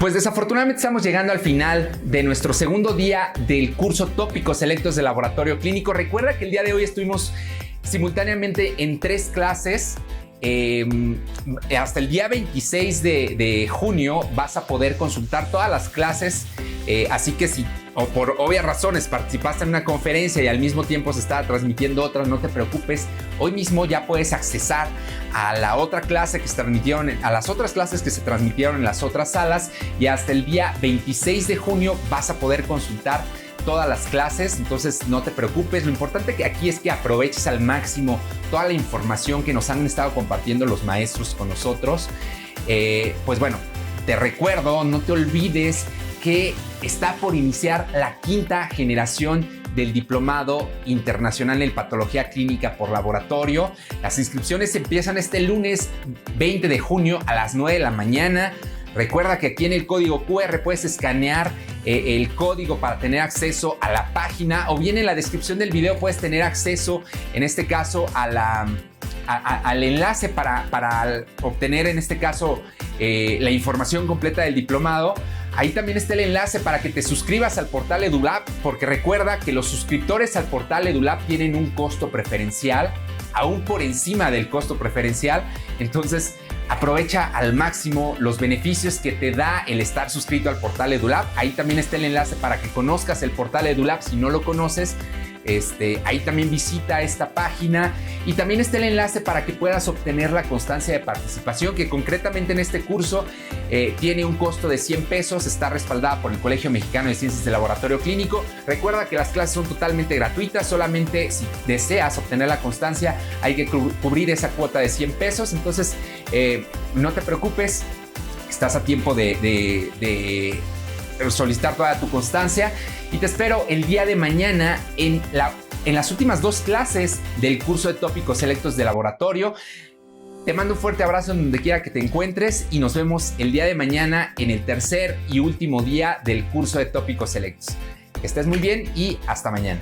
Pues desafortunadamente estamos llegando al final de nuestro segundo día del curso Tópicos Selectos de Laboratorio Clínico. Recuerda que el día de hoy estuvimos simultáneamente en 3 clases. Hasta el día 26 de junio vas a poder consultar todas las clases. Así que si por obvias razones participaste en una conferencia y al mismo tiempo se estaba transmitiendo otra, no te preocupes. Hoy mismo ya puedes accesar a la otra clase que se transmitieron, a las otras clases que se transmitieron en las otras salas, y hasta el día 26 de junio vas a poder consultar todas las clases. Entonces no te preocupes, lo importante que aquí es que aproveches al máximo toda la información que nos han estado compartiendo los maestros con nosotros. Pues bueno, te recuerdo, no te olvides que está por iniciar la 5ª generación del Diplomado Internacional en Patología Clínica por Laboratorio. Las inscripciones empiezan este lunes 20 de junio a las 9 de la mañana. Recuerda que aquí en el código QR puedes escanear el código para tener acceso a la página, o bien en la descripción del video puedes tener acceso, en este caso, al enlace para obtener, en este caso, la información completa del diplomado. Ahí también está el enlace para que te suscribas al portal EduLab, porque recuerda que los suscriptores al portal EduLab tienen un costo preferencial, aún por encima del costo preferencial. Entonces, aprovecha al máximo los beneficios que te da el estar suscrito al portal EduLab. Ahí también está el enlace para que conozcas el portal EduLab si no lo conoces. Ahí también visita esta página, y también está el enlace para que puedas obtener la constancia de participación, que concretamente en este curso tiene un costo de 100 pesos, está respaldada por el Colegio Mexicano de Ciencias de Laboratorio Clínico. Recuerda que las clases son totalmente gratuitas, solamente si deseas obtener la constancia hay que cubrir esa cuota de 100 pesos. Entonces no te preocupes, estás a tiempo de solicitar toda tu constancia, y te espero el día de mañana en las últimas 2 clases del curso de Tópicos Selectos de Laboratorio. Te mando un fuerte abrazo en donde quiera que te encuentres y nos vemos el día de mañana en el tercer y último día del curso de Tópicos Selectos. Que estés muy bien y hasta mañana.